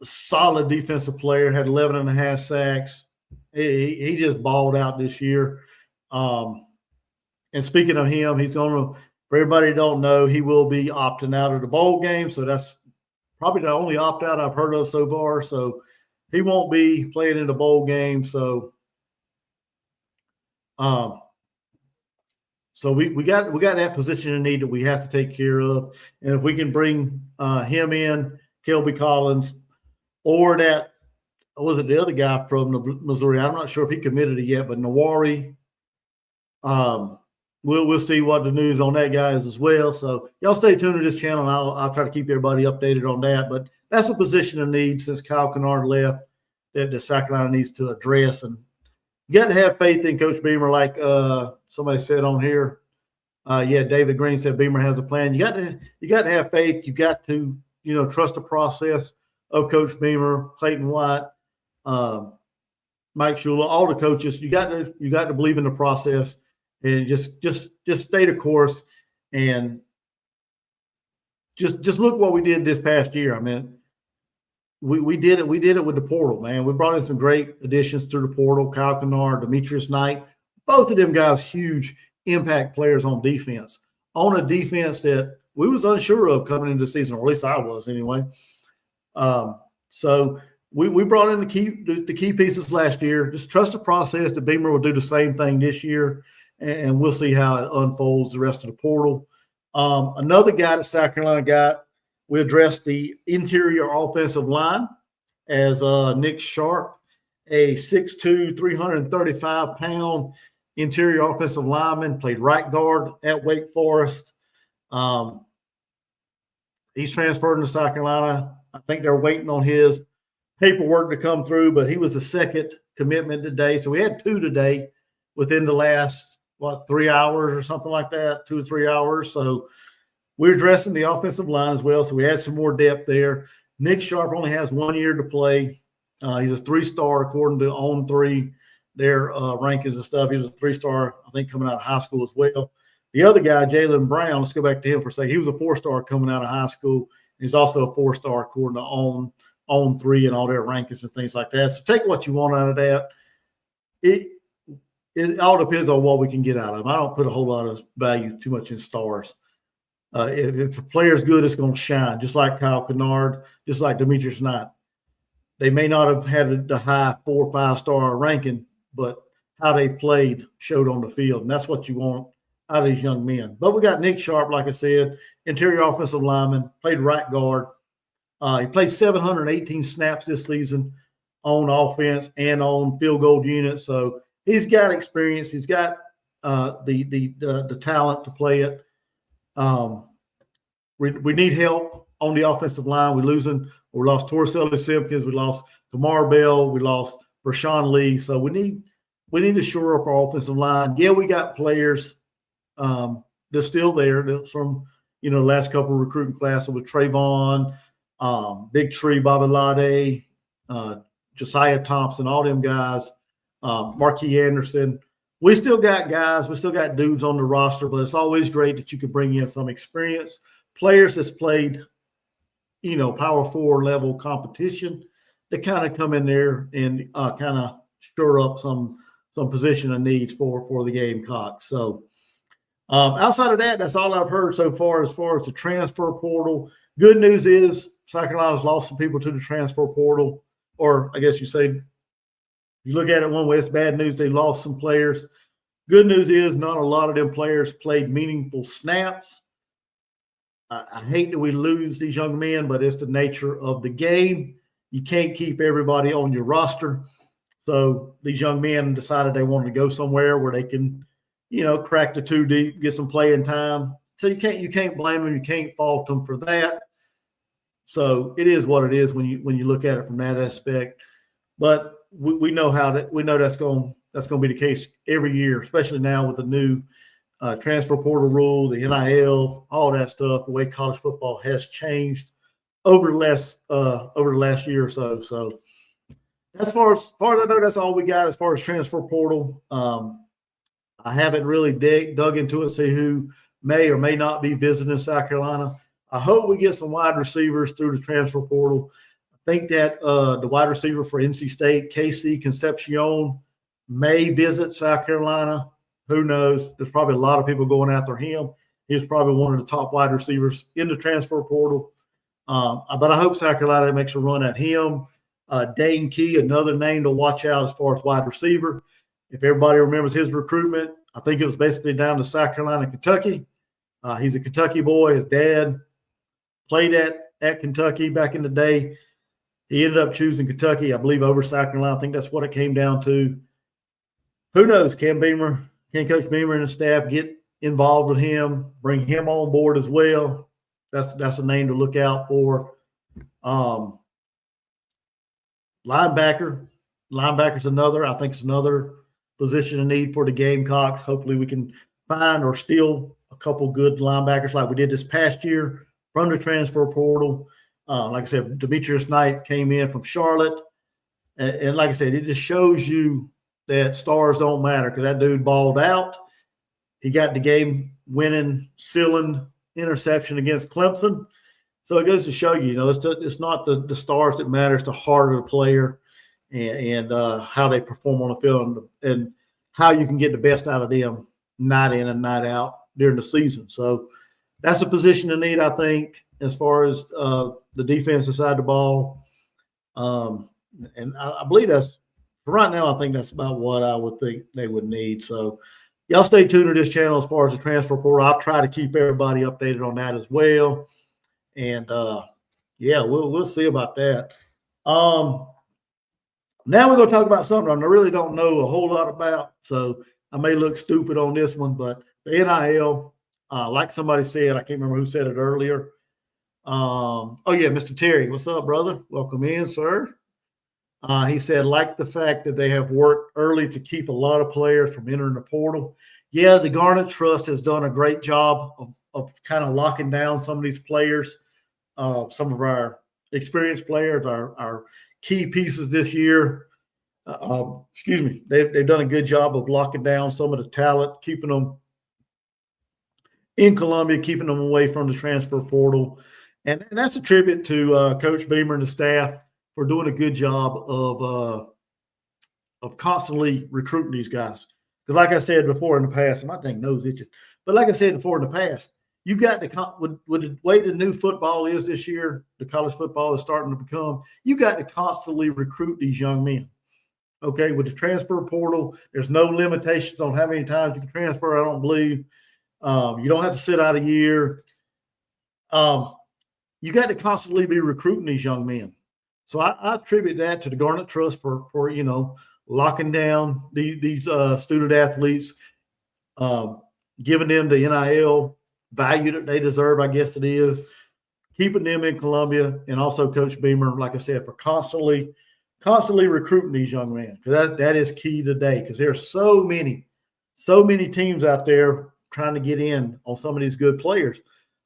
Solid defensive player, had 11 and a half sacks. He just balled out this year. And speaking of him, he's going to, for everybody who don't know, he will be opting out of the bowl game. So that's probably the only opt-out I've heard of so far. So he won't be playing in the bowl game. So we got that position of need that we have to take care of. And if we can bring him in, Kelby Collins, or that, was it the other guy from Missouri? I'm not sure if he committed it yet, but Nawari. We'll see what the news on that guy is as well. So y'all stay tuned to this channel, and I'll try to keep everybody updated on that. But that's a position of need since Kyle Kennard left that the South Carolina needs to address. And you got to have faith in Coach Beamer, like somebody said on here. David Green said Beamer has a plan. You got to have faith. You got to trust the process of Coach Beamer, Clayton White, Mike Shula, all the coaches. You got to believe in the process and just stay the course, and just look what we did this past year. I mean, we did it. We did it with the portal, man. We brought in some great additions through the portal. Kyle Kennard, Demetrius Knight, both of them guys, huge impact players on defense. On a defense that we was unsure of coming into the season, or at least I was anyway. So we brought in the key pieces last year. Just trust the process that Beamer will do the same thing this year, and we'll see how it unfolds the rest of the portal. Another guy that South Carolina got, we addressed the interior offensive line as Nick Sharp, a 6'2", 335-pound interior offensive lineman, played right guard at Wake Forest. He's transferred to South Carolina. I think they're waiting on his paperwork to come through, but he was a second commitment today. So we had two today within the last, 3 hours or something like that, 2 or 3 hours. So we're addressing the offensive line as well. So we had some more depth there. Nick Sharp only has 1 year to play. He's a 3-star according to On3, their rankings and stuff. He was a 3-star, I think, coming out of high school as well. The other guy, Jalen Brown, let's go back to him for a second. He was a 4-star coming out of high school. He's also a 4-star according to On3 and all their rankings and things like that. So take what you want out of that. It all depends on what we can get out of them. I don't put a whole lot of value too much in stars. If a player's good, it's going to shine, just like Kyle Kennard, just like Demetrius Knight. They may not have had the high 4 or 5-star ranking, but how they played showed on the field, and that's what you want out of these young men. But we got Nick Sharp, like I said, interior offensive lineman, played right guard. He played 718 snaps this season on offense and on field goal unit. So he's got experience. He's got the talent to play it. We need help on the offensive line. We lost Torricelli Simpkins. We lost Kamar Bell. We lost Rashawn Lee. So we need to shore up our offensive line. Yeah, we got players they're still there. They're from the last couple of recruiting classes with Trayvon, Big Tree, Babalade, Josiah Thompson, all them guys, Marquis Anderson. We still got guys. We still got dudes on the roster, but it's always great that you can bring in some experience, players that's played, Power 4 level competition that kind of come in there and kind of stir up some position of needs for the Gamecocks. So outside of that, that's all I've heard so far as the transfer portal. Good news is South Carolina's lost some people to the transfer portal, or I guess you say you look at it one way, it's bad news. They lost some players. Good news is not a lot of them players played meaningful snaps. I hate that we lose these young men, but it's the nature of the game. You can't keep everybody on your roster. So these young men decided they wanted to go somewhere where they can, crack the two deep, get some playing time. So you can't blame them. You can't fault them for that. So it is what it is when you look at it from that aspect. But we know that's going to be the case every year, especially now with the new transfer portal rule, the NIL, all that stuff. The way college football has changed over the last year or so. So as far as I know, that's all we got as far as transfer portal. I haven't really dug into it, see who may or may not be visiting South Carolina. I hope we get some wide receivers through the transfer portal. I think that the wide receiver for NC State, Casey Concepcion, may visit South Carolina. Who knows? There's probably a lot of people going after him. He's probably one of the top wide receivers in the transfer portal. But I hope South Carolina makes a run at him. Dane Key, another name to watch out as far as wide receiver. If everybody remembers his recruitment, I think it was basically down to South Carolina and Kentucky. He's a Kentucky boy. His dad played at Kentucky back in the day. He ended up choosing Kentucky, I believe, over South Carolina. I think that's what it came down to. Who knows? Can Coach Beamer and his staff get involved with him, bring him on board as well? That's a name to look out for. Linebacker's another. I think it's another position of need for the Gamecocks. Hopefully we can find or steal a couple good linebackers like we did this past year from the transfer portal. Like I said, Demetrius Knight came in from Charlotte. And like I said, it just shows you that stars don't matter because that dude balled out. He got the game-winning, sealing interception against Clemson. So it goes to show you, it's not the stars that matter. It's the heart of the player and how they perform on the field and how you can get the best out of them night in and night out during the season. So that's a position of need, I think, as far as the defensive side of the ball. And I believe that's – right now I think that's about what I would think they would need. So y'all stay tuned to this channel as far as the transfer portal. I'll try to keep everybody updated on that as well. And, we'll see about that. Now we're going to talk about something I really don't know a whole lot about, so I may look stupid on this one, but the NIL, like somebody said, I can't remember who said it earlier. Mr. Terry, what's up, brother? Welcome in, sir. He said, like the fact that they have worked early to keep a lot of players from entering the portal. Yeah, the Garnet Trust has done a great job of kind of locking down some of these players, some of our experienced players, our key pieces this year. They've done a good job of locking down some of the talent, keeping them in Columbia, keeping them away from the transfer portal. And that's a tribute to Coach Beamer and the staff for doing a good job of constantly recruiting these guys. Because like I said before in the past, and my thing nose itches, but like I said before in the past, you got to with the way the new football is this year, the college football is starting to become, you got to constantly recruit these young men. Okay, with the transfer portal, there's no limitations on how many times you can transfer, I don't believe. You don't have to sit out a year. You got to constantly be recruiting these young men. So I attribute that to the Garnet Trust for locking down these student athletes, giving them the NIL value that they deserve, I guess it is, keeping them in Columbia, and also Coach Beamer, like I said, for constantly recruiting these young men, because that is key today, because there are so many teams out there trying to get in on some of these good players.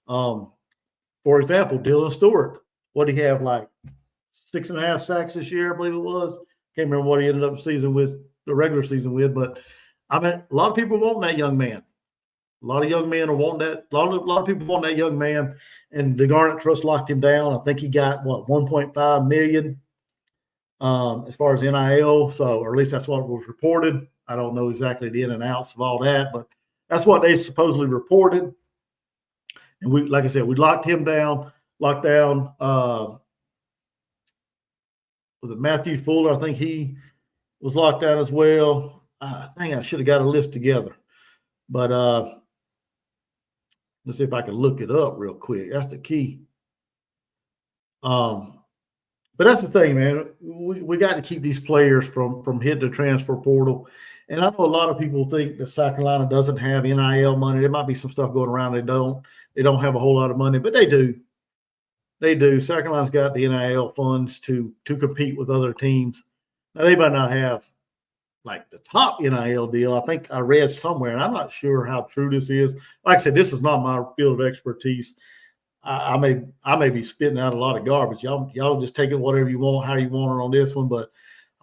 For example, Dylan Stewart, what did he have, like 6.5 sacks this year, I believe it was. Can't remember what he ended up the regular season with, but I mean, a lot of people want that young man. A lot of young men are wanting that. A lot of people want that young man, and the Garnet Trust locked him down. I think he got $1.5 million as far as NIL. So, or at least that's what was reported. I don't know exactly the in and outs of all that, but that's what they supposedly reported. And we, like I said, we locked him down. Locked down. Was it Matthew Fuller? I think he was locked down as well. Dang, I should have got a list together. But let's see if I can look it up real quick. That's the key. But that's the thing, man. We got to keep these players from hitting the transfer portal. And I know a lot of people think that South Carolina doesn't have NIL money. There might be some stuff going around. They don't have a whole lot of money, but they do. They do. South Carolina's got the NIL funds to compete with other teams. Now they might not have like the top NIL deal. I think I read somewhere, and I'm not sure how true this is. Like I said, this is not my field of expertise. I may be spitting out a lot of garbage. Y'all just take it whatever you want, how you want it on this one. But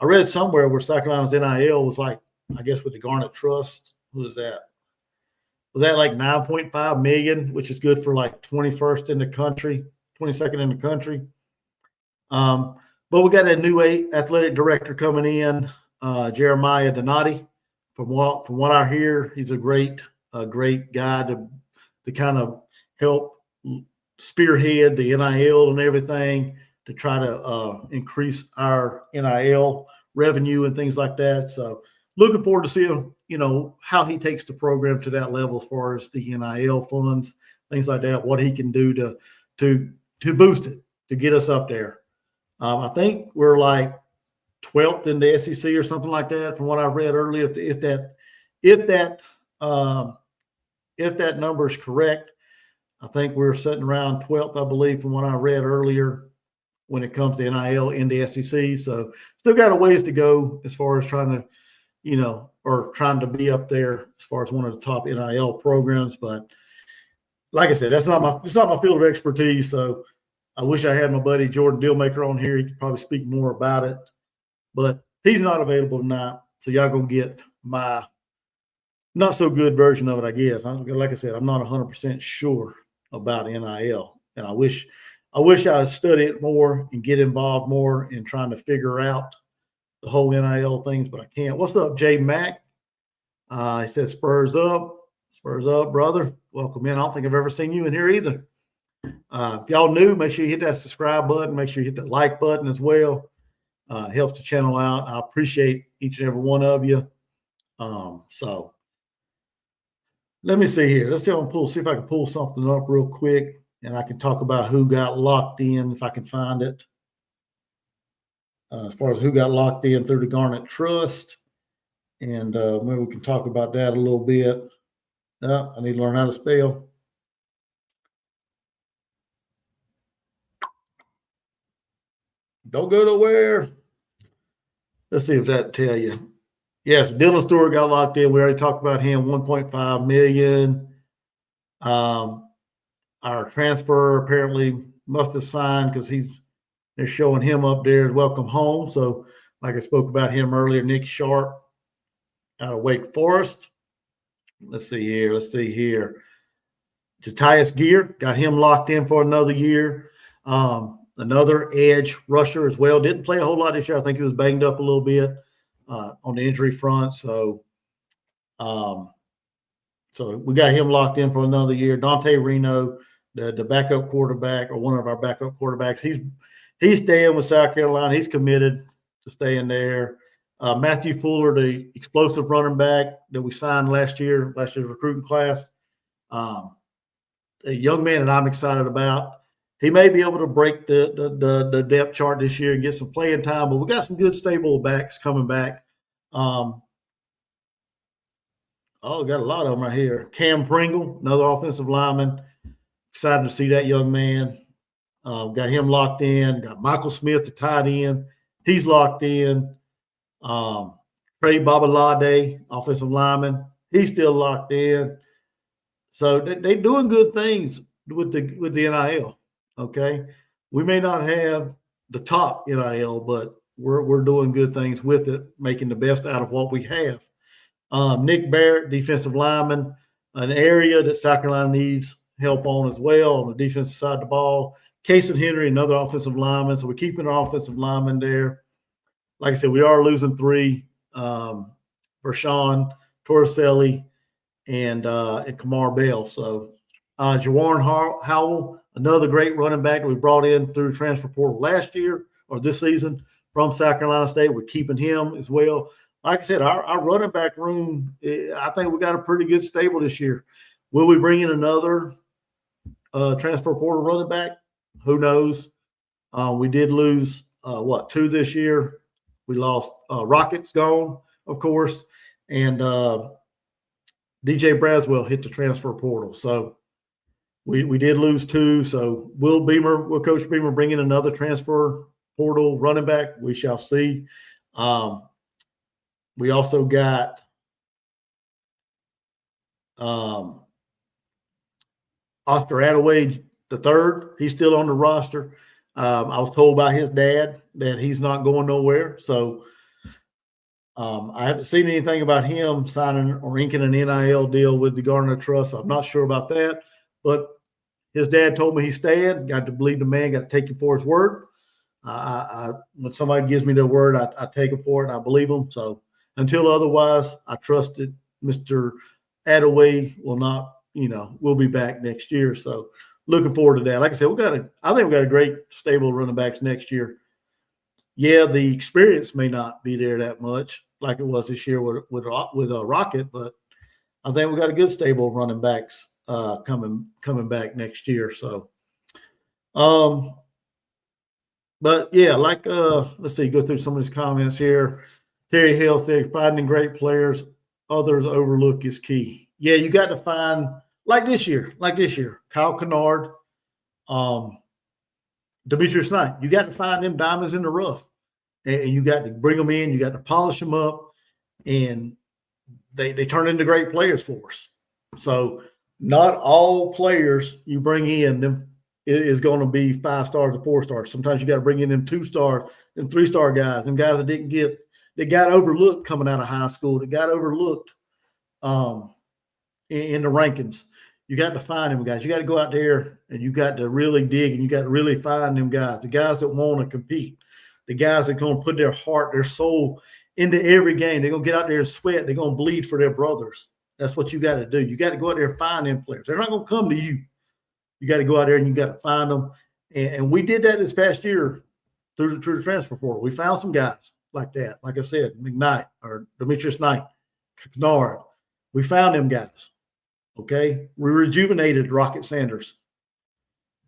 I read somewhere where South Carolina's NIL was like, I guess with the Garnet Trust, who was that? Was that like 9.5 million, which is good for like 21st in the country, 22nd in the country. But we got a new athletic director coming in, Jeremiah Donati. From what I hear, he's a great guy to kind of help spearhead the NIL and everything to try to increase our NIL revenue and things like that. So looking forward to seeing, how he takes the program to that level as far as the NIL funds, things like that, what he can do to boost it, to get us up there. I think we're like 12th in the SEC or something like that, from what I read earlier. If that number is correct, I think we're sitting around 12th, I believe, from what I read earlier when it comes to NIL in the SEC. So still got a ways to go as far as trying to be up there as far as one of the top NIL programs. But like I said, it's not my field of expertise. So I wish I had my buddy Jordan Dealmaker on here. He could probably speak more about it, but he's not available tonight. So y'all gonna get my not so good version of it, I guess. Like I said, I'm not 100% sure about NIL, and I wish I would study it more and get involved more in trying to figure out the whole NIL things, but I can't. What's up, Jay Mack? He says Spurs up, brother. Welcome in. I don't think I've ever seen you in here either. If y'all new, make sure you hit that subscribe button. Make sure you hit that like button as well. It helps the channel out. I appreciate each and every one of you. So let me see here. Let's see if I can pull something up real quick, and I can talk about who got locked in if I can find it. As far as who got locked in through the Garnet Trust, and maybe we can talk about that a little bit. I need to learn how to spell. Don't go nowhere. Let's see if that tell you. Yes, Dylan Stewart got locked in. We already talked about him. 1.5 million. Our transfer apparently must have signed because they're showing him up there as welcome home. So, like I spoke about him earlier, Nick Sharp out of Wake Forest. Let's see here. Jatius Gear, got him locked in for another year. Another edge rusher as well. Didn't play a whole lot this year. I think he was banged up a little bit on the injury front. So we got him locked in for another year. Dante Reno, the backup quarterback, or one of our backup quarterbacks, he's staying with South Carolina. He's committed to staying there. Matthew Fuller, the explosive running back that we signed last year's recruiting class, a young man that I'm excited about. He may be able to break the depth chart this year and get some playing time, but we got some good stable backs coming back. Got a lot of them right here. Cam Pringle, another offensive lineman. Excited to see that young man. Got him locked in. Got Michael Smith, the tight end. He's locked in. Trey Babalade, offensive lineman. He's still locked in. So they're doing good things with the NIL. Okay, we may not have the top NIL, but we're doing good things with it, making the best out of what we have. Nick Barrett, defensive lineman, an area that South Carolina needs help on as well on the defensive side of the ball. Kason Henry, another offensive lineman. So we're keeping our offensive lineman there. Like I said, we are losing 3. Vershawn Torricelli and Kamar Bell. So Jawan Howell, another great running back that we brought in through transfer portal last year or this season from South Carolina State. We're keeping him as well. Like I said, our running back room, I think we got a pretty good stable this year. Will we bring in another transfer portal running back? Who knows? We did lose, 2 this year. We lost Rocket's gone, of course, and DJ Braswell hit the transfer portal. So we did lose 2. So will Coach Beamer bring in another transfer portal running back? We shall see. We also got Oscar Attaway III. He's still on the roster. I was told by his dad that he's not going nowhere. So I haven't seen anything about him signing or inking an NIL deal with the Gardner Trust. I'm not sure about that. But his dad told me he's staying. Got to believe the man, got to take him for his word. When somebody gives me their word, I take them for it, and I believe them. So until otherwise, I trust that Mr. Attaway will be back next year. So looking forward to that. Like I said, I think we got a great stable of running backs next year. Yeah, the experience may not be there that much like it was this year with Rocket, but I think we got a good stable of running backs coming back next year. So, but yeah, let's see, go through some of these comments here. Terry Hill said, finding great players others overlook is key. Yeah, you got to find like this year, Kyle Kennard, Demetrius Knight. You got to find them diamonds in the rough, and you got to bring them in. You got to polish them up, and they turn into great players for us. So not all players you bring in them is going to be 5 stars or 4 stars. Sometimes you got to bring in them 2 stars, them 3-star guys, them guys that got overlooked coming out of high school, that got overlooked in the rankings. You got to find them guys. You got to go out there and you got to really dig, and you got to really find them guys, the guys that want to compete, the guys that are going to put their heart, their soul into every game. They're going to get out there and sweat. They're going to bleed for their brothers. That's what you got to do. You got to go out there and find them players. They're not going to come to you. You got to go out there and you got to find them. And we did that this past year through the transfer portal. We found some guys like that. Like I said, McKnight or Demetrius Knight, Kennard. We found them guys. Okay. We rejuvenated Rocket Sanders,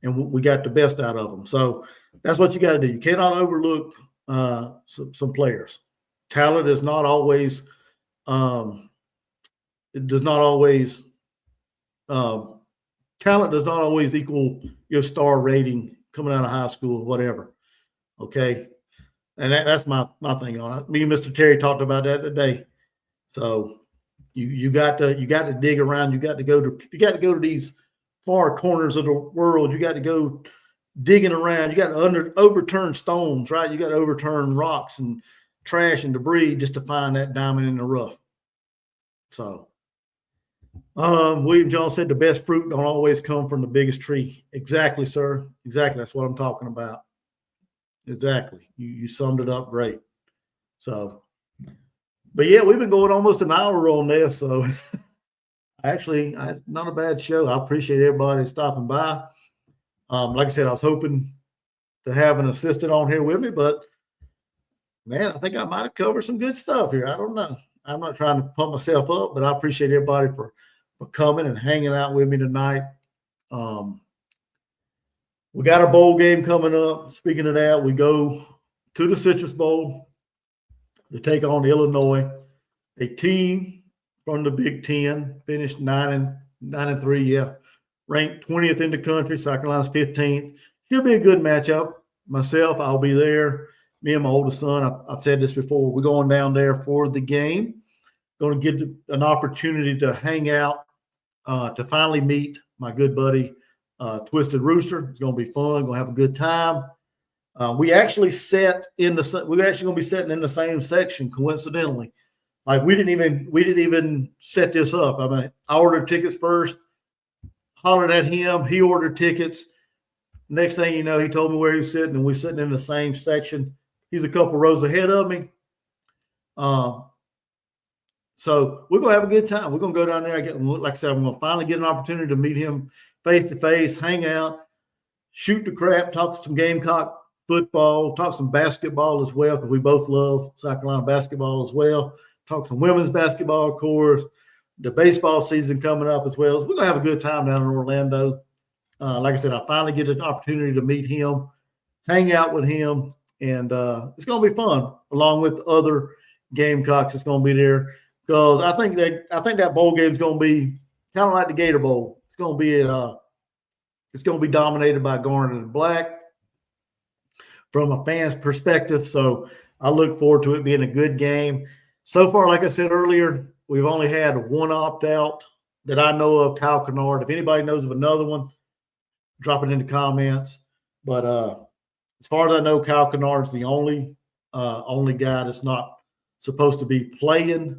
and we got the best out of them. So that's what you got to do. You cannot overlook some players. Talent is not always talent does not always equal your star rating coming out of high school, whatever. Okay. And that's my thing on it. Me and Mr. Terry talked about that today. So you got to dig around. You got to go to these far corners of the world. You got to go digging around. You got to overturn stones, right? You got to overturn rocks and trash and debris just to find that diamond in the rough. So William Jones said the best fruit don't always come from the biggest tree. Exactly, sir. Exactly. That's what I'm talking about. Exactly. You summed it up great. So, but yeah, we've been going almost an hour on this. So actually, it's not a bad show. I appreciate everybody stopping by. Like I said, I was hoping to have an assistant on here with me, but man, I think I might have covered some good stuff here. I don't know. I'm not trying to pump myself up, but I appreciate everybody for coming and hanging out with me tonight. We got a bowl game coming up. Speaking of that, we go to the Citrus Bowl to take on Illinois, a team from the Big Ten, finished 9-3, yeah, ranked 20th in the country. South Carolina's 15th. Should be a good matchup. Myself, I'll be there. Me and my oldest son, I've said this before, we're going down there for the game. Going to get an opportunity to hang out, to finally meet my good buddy, Twisted Rooster. It's going to be fun. Going to have a good time. We're actually going to be sitting in the same section, coincidentally. Like we didn't even set this up. I mean, I ordered tickets first, hollered at him. He ordered tickets. Next thing you know, he told me where he was sitting, and we're sitting in the same section. He's a couple rows ahead of me. So we're going to have a good time. We're going to go down there. Like I said, I'm going to finally get an opportunity to meet him face to face, hang out, shoot the crap, talk some Gamecock football, talk some basketball as well, because we both love South Carolina basketball as well. Talk some women's basketball, of course. The baseball season coming up as well. So we're going to have a good time down in Orlando. Like I said, I finally get an opportunity to meet him, hang out with him, and it's going to be fun, along with other Gamecocks that's going to be there, because I think that bowl game is going to be kind of like the Gator Bowl. It's going to be dominated by Garnet and Black from a fan's perspective. So I look forward to it being a good game. So far, like I said earlier, we've only had one opt-out that I know of, Kyle Kennard. If anybody knows of another one, drop it in the comments. But as far as I know, Kyle Kennard's the only guy that's not supposed to be playing.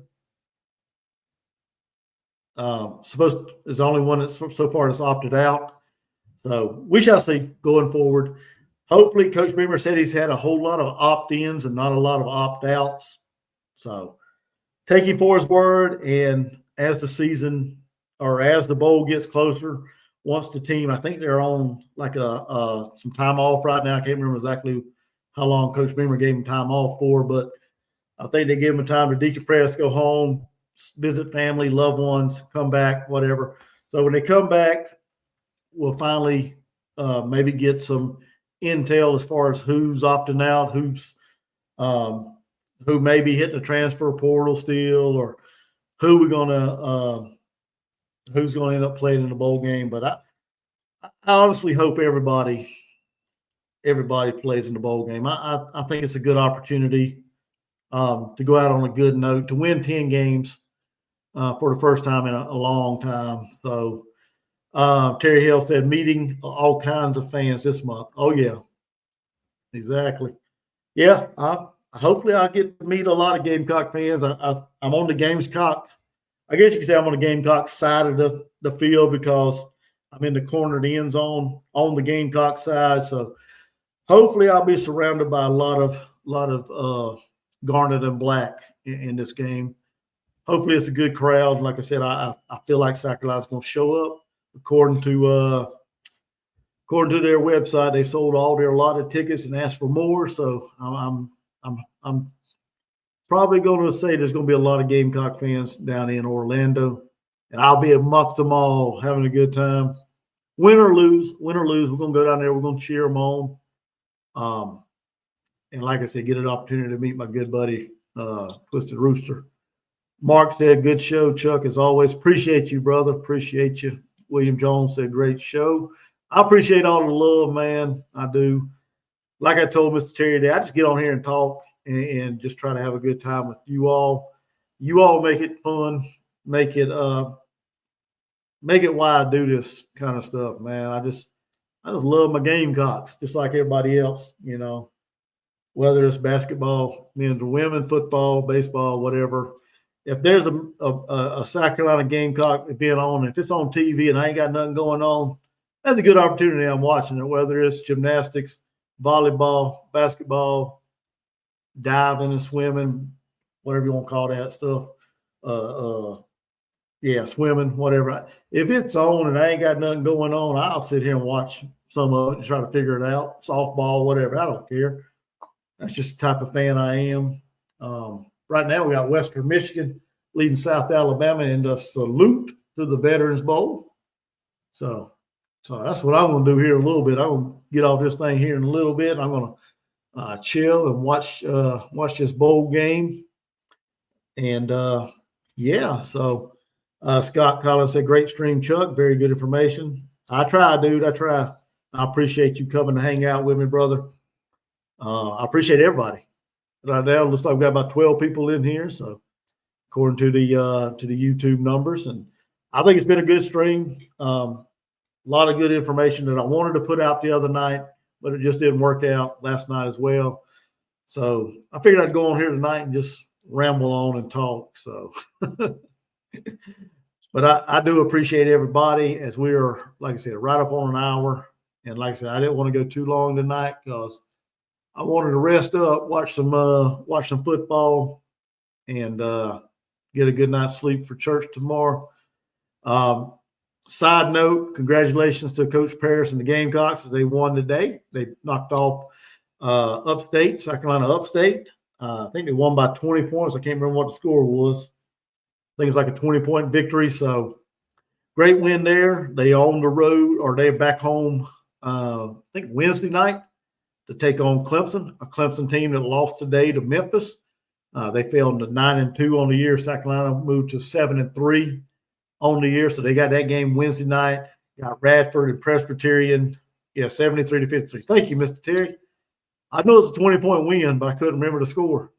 Is the only one that's so far that's opted out. So we shall see going forward. Hopefully, Coach Beamer said he's had a whole lot of opt-ins and not a lot of opt-outs. So take him for his word. And as the season or as the bowl gets closer, once the team, I think they're on like some time off right now. I can't remember exactly how long Coach Beamer gave him time off for, but I think they give him time to decompress, go home, visit family, loved ones, come back, whatever. So when they come back, we'll finally maybe get some intel as far as who's opting out, who may be hitting the transfer portal still, or who's going to end up playing in the bowl game. But I honestly hope everybody plays in the bowl game. I think it's a good opportunity to go out on a good note, to win 10 games for the first time in a long time. So Terry Hill said meeting all kinds of fans this month. Oh, yeah, exactly. Yeah, hopefully I'll get to meet a lot of Gamecock fans. I'm on the Gamecock. I guess you could say I'm on the Gamecock side of the field because I'm in the corner of the end zone on the Gamecock side. So hopefully I'll be surrounded by a lot of Garnet and Black in this game. Hopefully it's a good crowd. Like I said, I feel like South Carolina's going to show up. According to their website, they sold all their allotted tickets and asked for more. So I'm probably going to say there's going to be a lot of Gamecock fans down in Orlando, and I'll be amongst them all, having a good time. Win or lose, we're going to go down there. We're going to cheer them on. And like I said, get an opportunity to meet my good buddy, Twisted Rooster. Mark said, good show, Chuck, as always. Appreciate you, brother. Appreciate you. William Jones said, great show. I appreciate all the love, man. I do. Like I told Mr. Terry today, I just get on here and talk and just try to have a good time with you all. You all make it fun. Make it why I do this kind of stuff, man. I just love my Gamecocks, just like everybody else, whether it's basketball, men or women, football, baseball, whatever. If there's a South Carolina Gamecock event on, if it's on TV and I ain't got nothing going on, that's a good opportunity. I'm watching it, whether it's gymnastics, volleyball, basketball, diving and swimming, whatever you want to call that stuff. Swimming, whatever. If it's on and I ain't got nothing going on, I'll sit here and watch some of it and try to figure it out. Softball, whatever. I don't care. That's just the type of fan I am. Right now, we got Western Michigan leading South Alabama in the salute to the Veterans Bowl. So that's what I'm going to do here in a little bit. I'm going to get off this thing here in a little bit. I'm going to chill and watch this bowl game. And, so Scott Collins said, great stream, Chuck. Very good information. I try, dude. I try. I appreciate you coming to hang out with me, brother. I appreciate everybody. Right now, it looks like we've got about 12 people in here. So, according to the YouTube numbers, and I think it's been a good stream. A lot of good information that I wanted to put out the other night, but it just didn't work out last night as well. So, I figured I'd go on here tonight and just ramble on and talk. So, but I do appreciate everybody, as we are, like I said, right up on an hour. And like I said, I didn't want to go too long tonight because I wanted to rest up, watch some football, and get a good night's sleep for church tomorrow. Side note, congratulations to Coach Paris and the Gamecocks. They won today. They knocked off Upstate, South Carolina Upstate. I think they won by 20 points. I can't remember what the score was. I think it was like a 20-point victory. So great win there. They on the road, or they're back home, I think Wednesday night, to take on Clemson, a Clemson team that lost today to Memphis. They fell to 9-2 on the year. South Carolina moved to 7-3 on the year. So they got that game Wednesday night. Got Radford and Presbyterian. Yeah, 73-53. Thank you, Mr. Terry. I know it's a 20-point win, but I couldn't remember the score.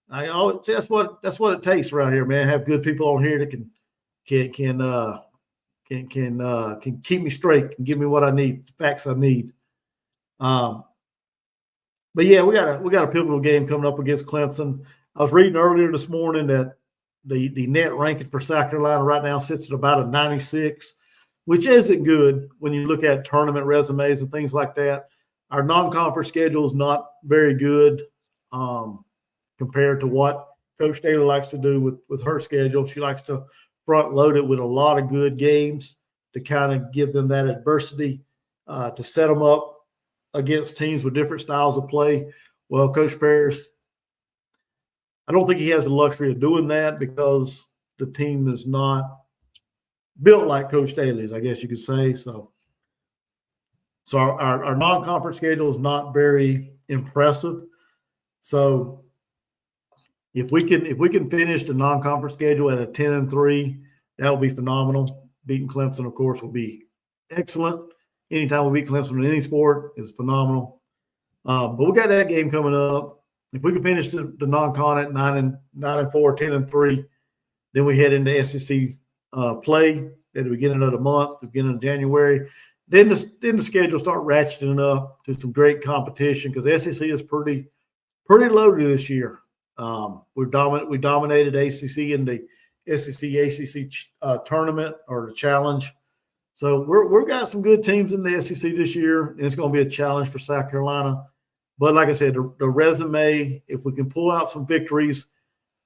That's what it takes right here, man. Have good people on here that can keep me straight and give me what I need, the facts I need. But yeah, we got a pivotal game coming up against Clemson. I was reading earlier this morning that the net ranking for South Carolina right now sits at about a 96, which isn't good when you look at tournament resumes and things like that. Our non-conference schedule is not very good compared to what Coach Taylor likes to do with her schedule. She likes to front load it with a lot of good games to kind of give them that adversity, to set them up against teams with different styles of play. Well, Coach Parrish, I don't think he has the luxury of doing that because the team is not built like Coach Taylor's, I guess you could say. So our non-conference schedule is not very impressive. So if we can finish the non-conference schedule at a 10-3, that would be phenomenal. Beating Clemson, of course, will be excellent. Anytime we beat Clemson in any sport is phenomenal. But we got that game coming up. If we can finish the non-con at 9-4, 10-3, then we head into SEC play at the beginning of the month, the beginning of January. Then the schedule start ratcheting up to some great competition because the SEC is pretty loaded this year. We dominated ACC in the SEC-ACC tournament or the challenge. So we've got some good teams in the SEC this year, and it's going to be a challenge for South Carolina. But like I said, the resume, if we can pull out some victories,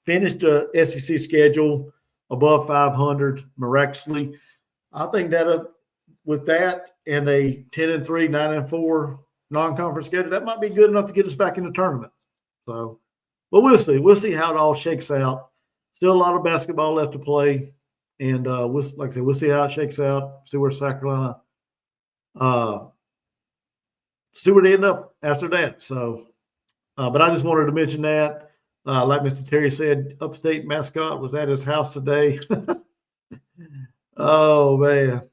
finish the SEC schedule above 500 miraculously, I think that with that and a 10-3, 9-4 non-conference schedule, that might be good enough to get us back in the tournament. So, but we'll see. We'll see how it all shakes out. Still a lot of basketball left to play, and like I said, we'll see how it shakes out. See where South Carolina, see where they end up after that. So, but I just wanted to mention that. Like Mr. Terry said, Upstate mascot was at his house today. Oh man,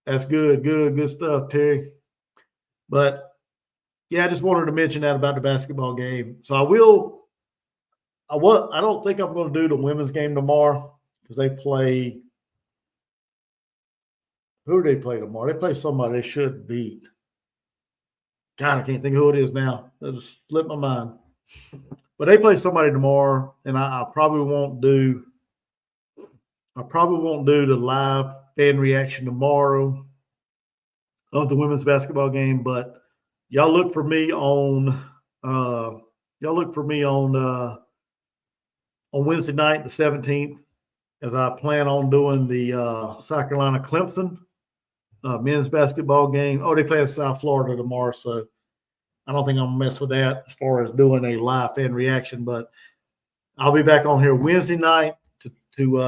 that's good stuff, Terry. But yeah, I just wanted to mention that about the basketball game. So I don't think I'm going to do the women's game tomorrow because they play. Who do they play tomorrow? They play somebody they should beat. God, I can't think of who it is now. That just slipped my mind. But they play somebody tomorrow, and I probably won't do. I probably won't do the live fan reaction tomorrow of the women's basketball game. But y'all look for me on. On Wednesday night, the 17th, as I plan on doing the South Carolina Clemson men's basketball game. Oh, they play in South Florida tomorrow, so I don't think I'm going to mess with that as far as doing a live fan reaction. But I'll be back on here Wednesday night to do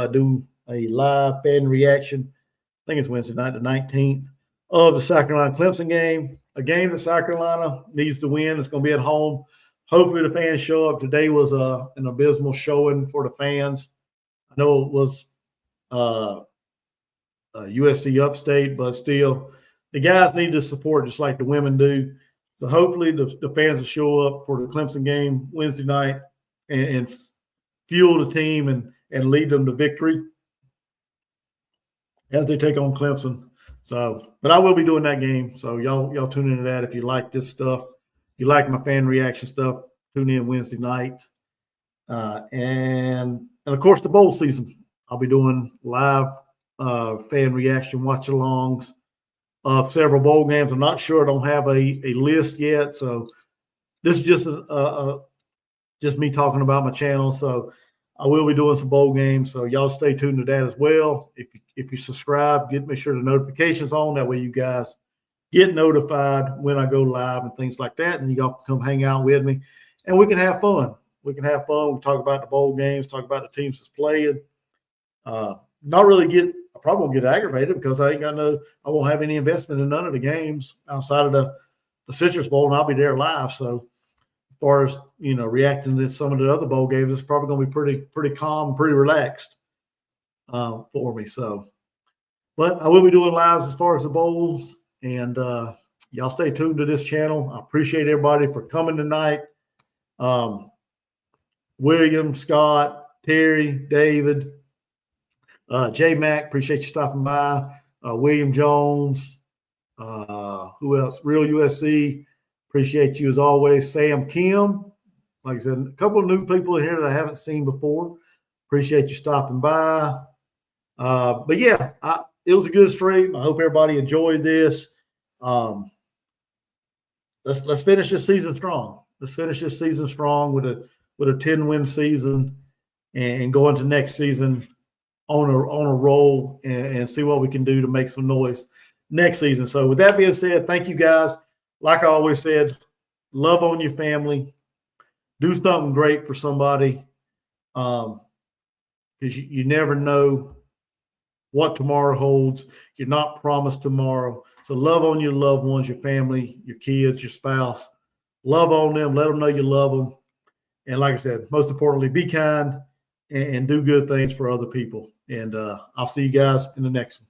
a live fan reaction. I think it's Wednesday night, the 19th, of the South Carolina Clemson game, a game that South Carolina needs to win. It's going to be at home. Hopefully the fans show up. Today was an abysmal showing for the fans. I know it was USC Upstate, but still, the guys need to support just like the women do. So hopefully the fans will show up for the Clemson game Wednesday night and fuel the team and lead them to victory as they take on Clemson. So, but I will be doing that game. So y'all tune into that if you like this stuff. If you like my fan reaction stuff, tune in Wednesday night. And of course, the bowl season. I'll be doing live fan reaction watch-alongs of several bowl games. I'm not sure. I don't have a list yet. So this is just me talking about my channel. So I will be doing some bowl games. So y'all stay tuned to that as well. If you subscribe, make sure the notifications on. That way you guys get notified when I go live and things like that. And y'all can come hang out with me and we can have fun. We can have fun. We talk about the bowl games, talk about the teams that's playing. Not really I probably won't get aggravated because I won't have any investment in none of the games outside of the Citrus Bowl, and I'll be there live. So as far as, reacting to some of the other bowl games, it's probably going to be pretty calm, pretty relaxed for me. So, but I will be doing lives as far as the bowls, and y'all stay tuned to this channel. I appreciate everybody for coming tonight. William, Scott, Terry, David, J Mac, appreciate you stopping by. William Jones, who else? Real USC, appreciate you as always. Sam Kim, like I said, a couple of new people in here that I haven't seen before. Appreciate you stopping by. But yeah, it was a good stream. I hope everybody enjoyed this. Let's finish this season strong. Let's finish this season strong with a 10-win season and go into next season on a roll and see what we can do to make some noise next season. So with that being said, thank you guys. Like I always said, love on your family. Do something great for somebody, because you never know what tomorrow holds. You're not promised tomorrow. So love on your loved ones, your family, your kids, your spouse. Love on them. Let them know you love them. And like I said, most importantly, be kind and do good things for other people. And I'll see you guys in the next one.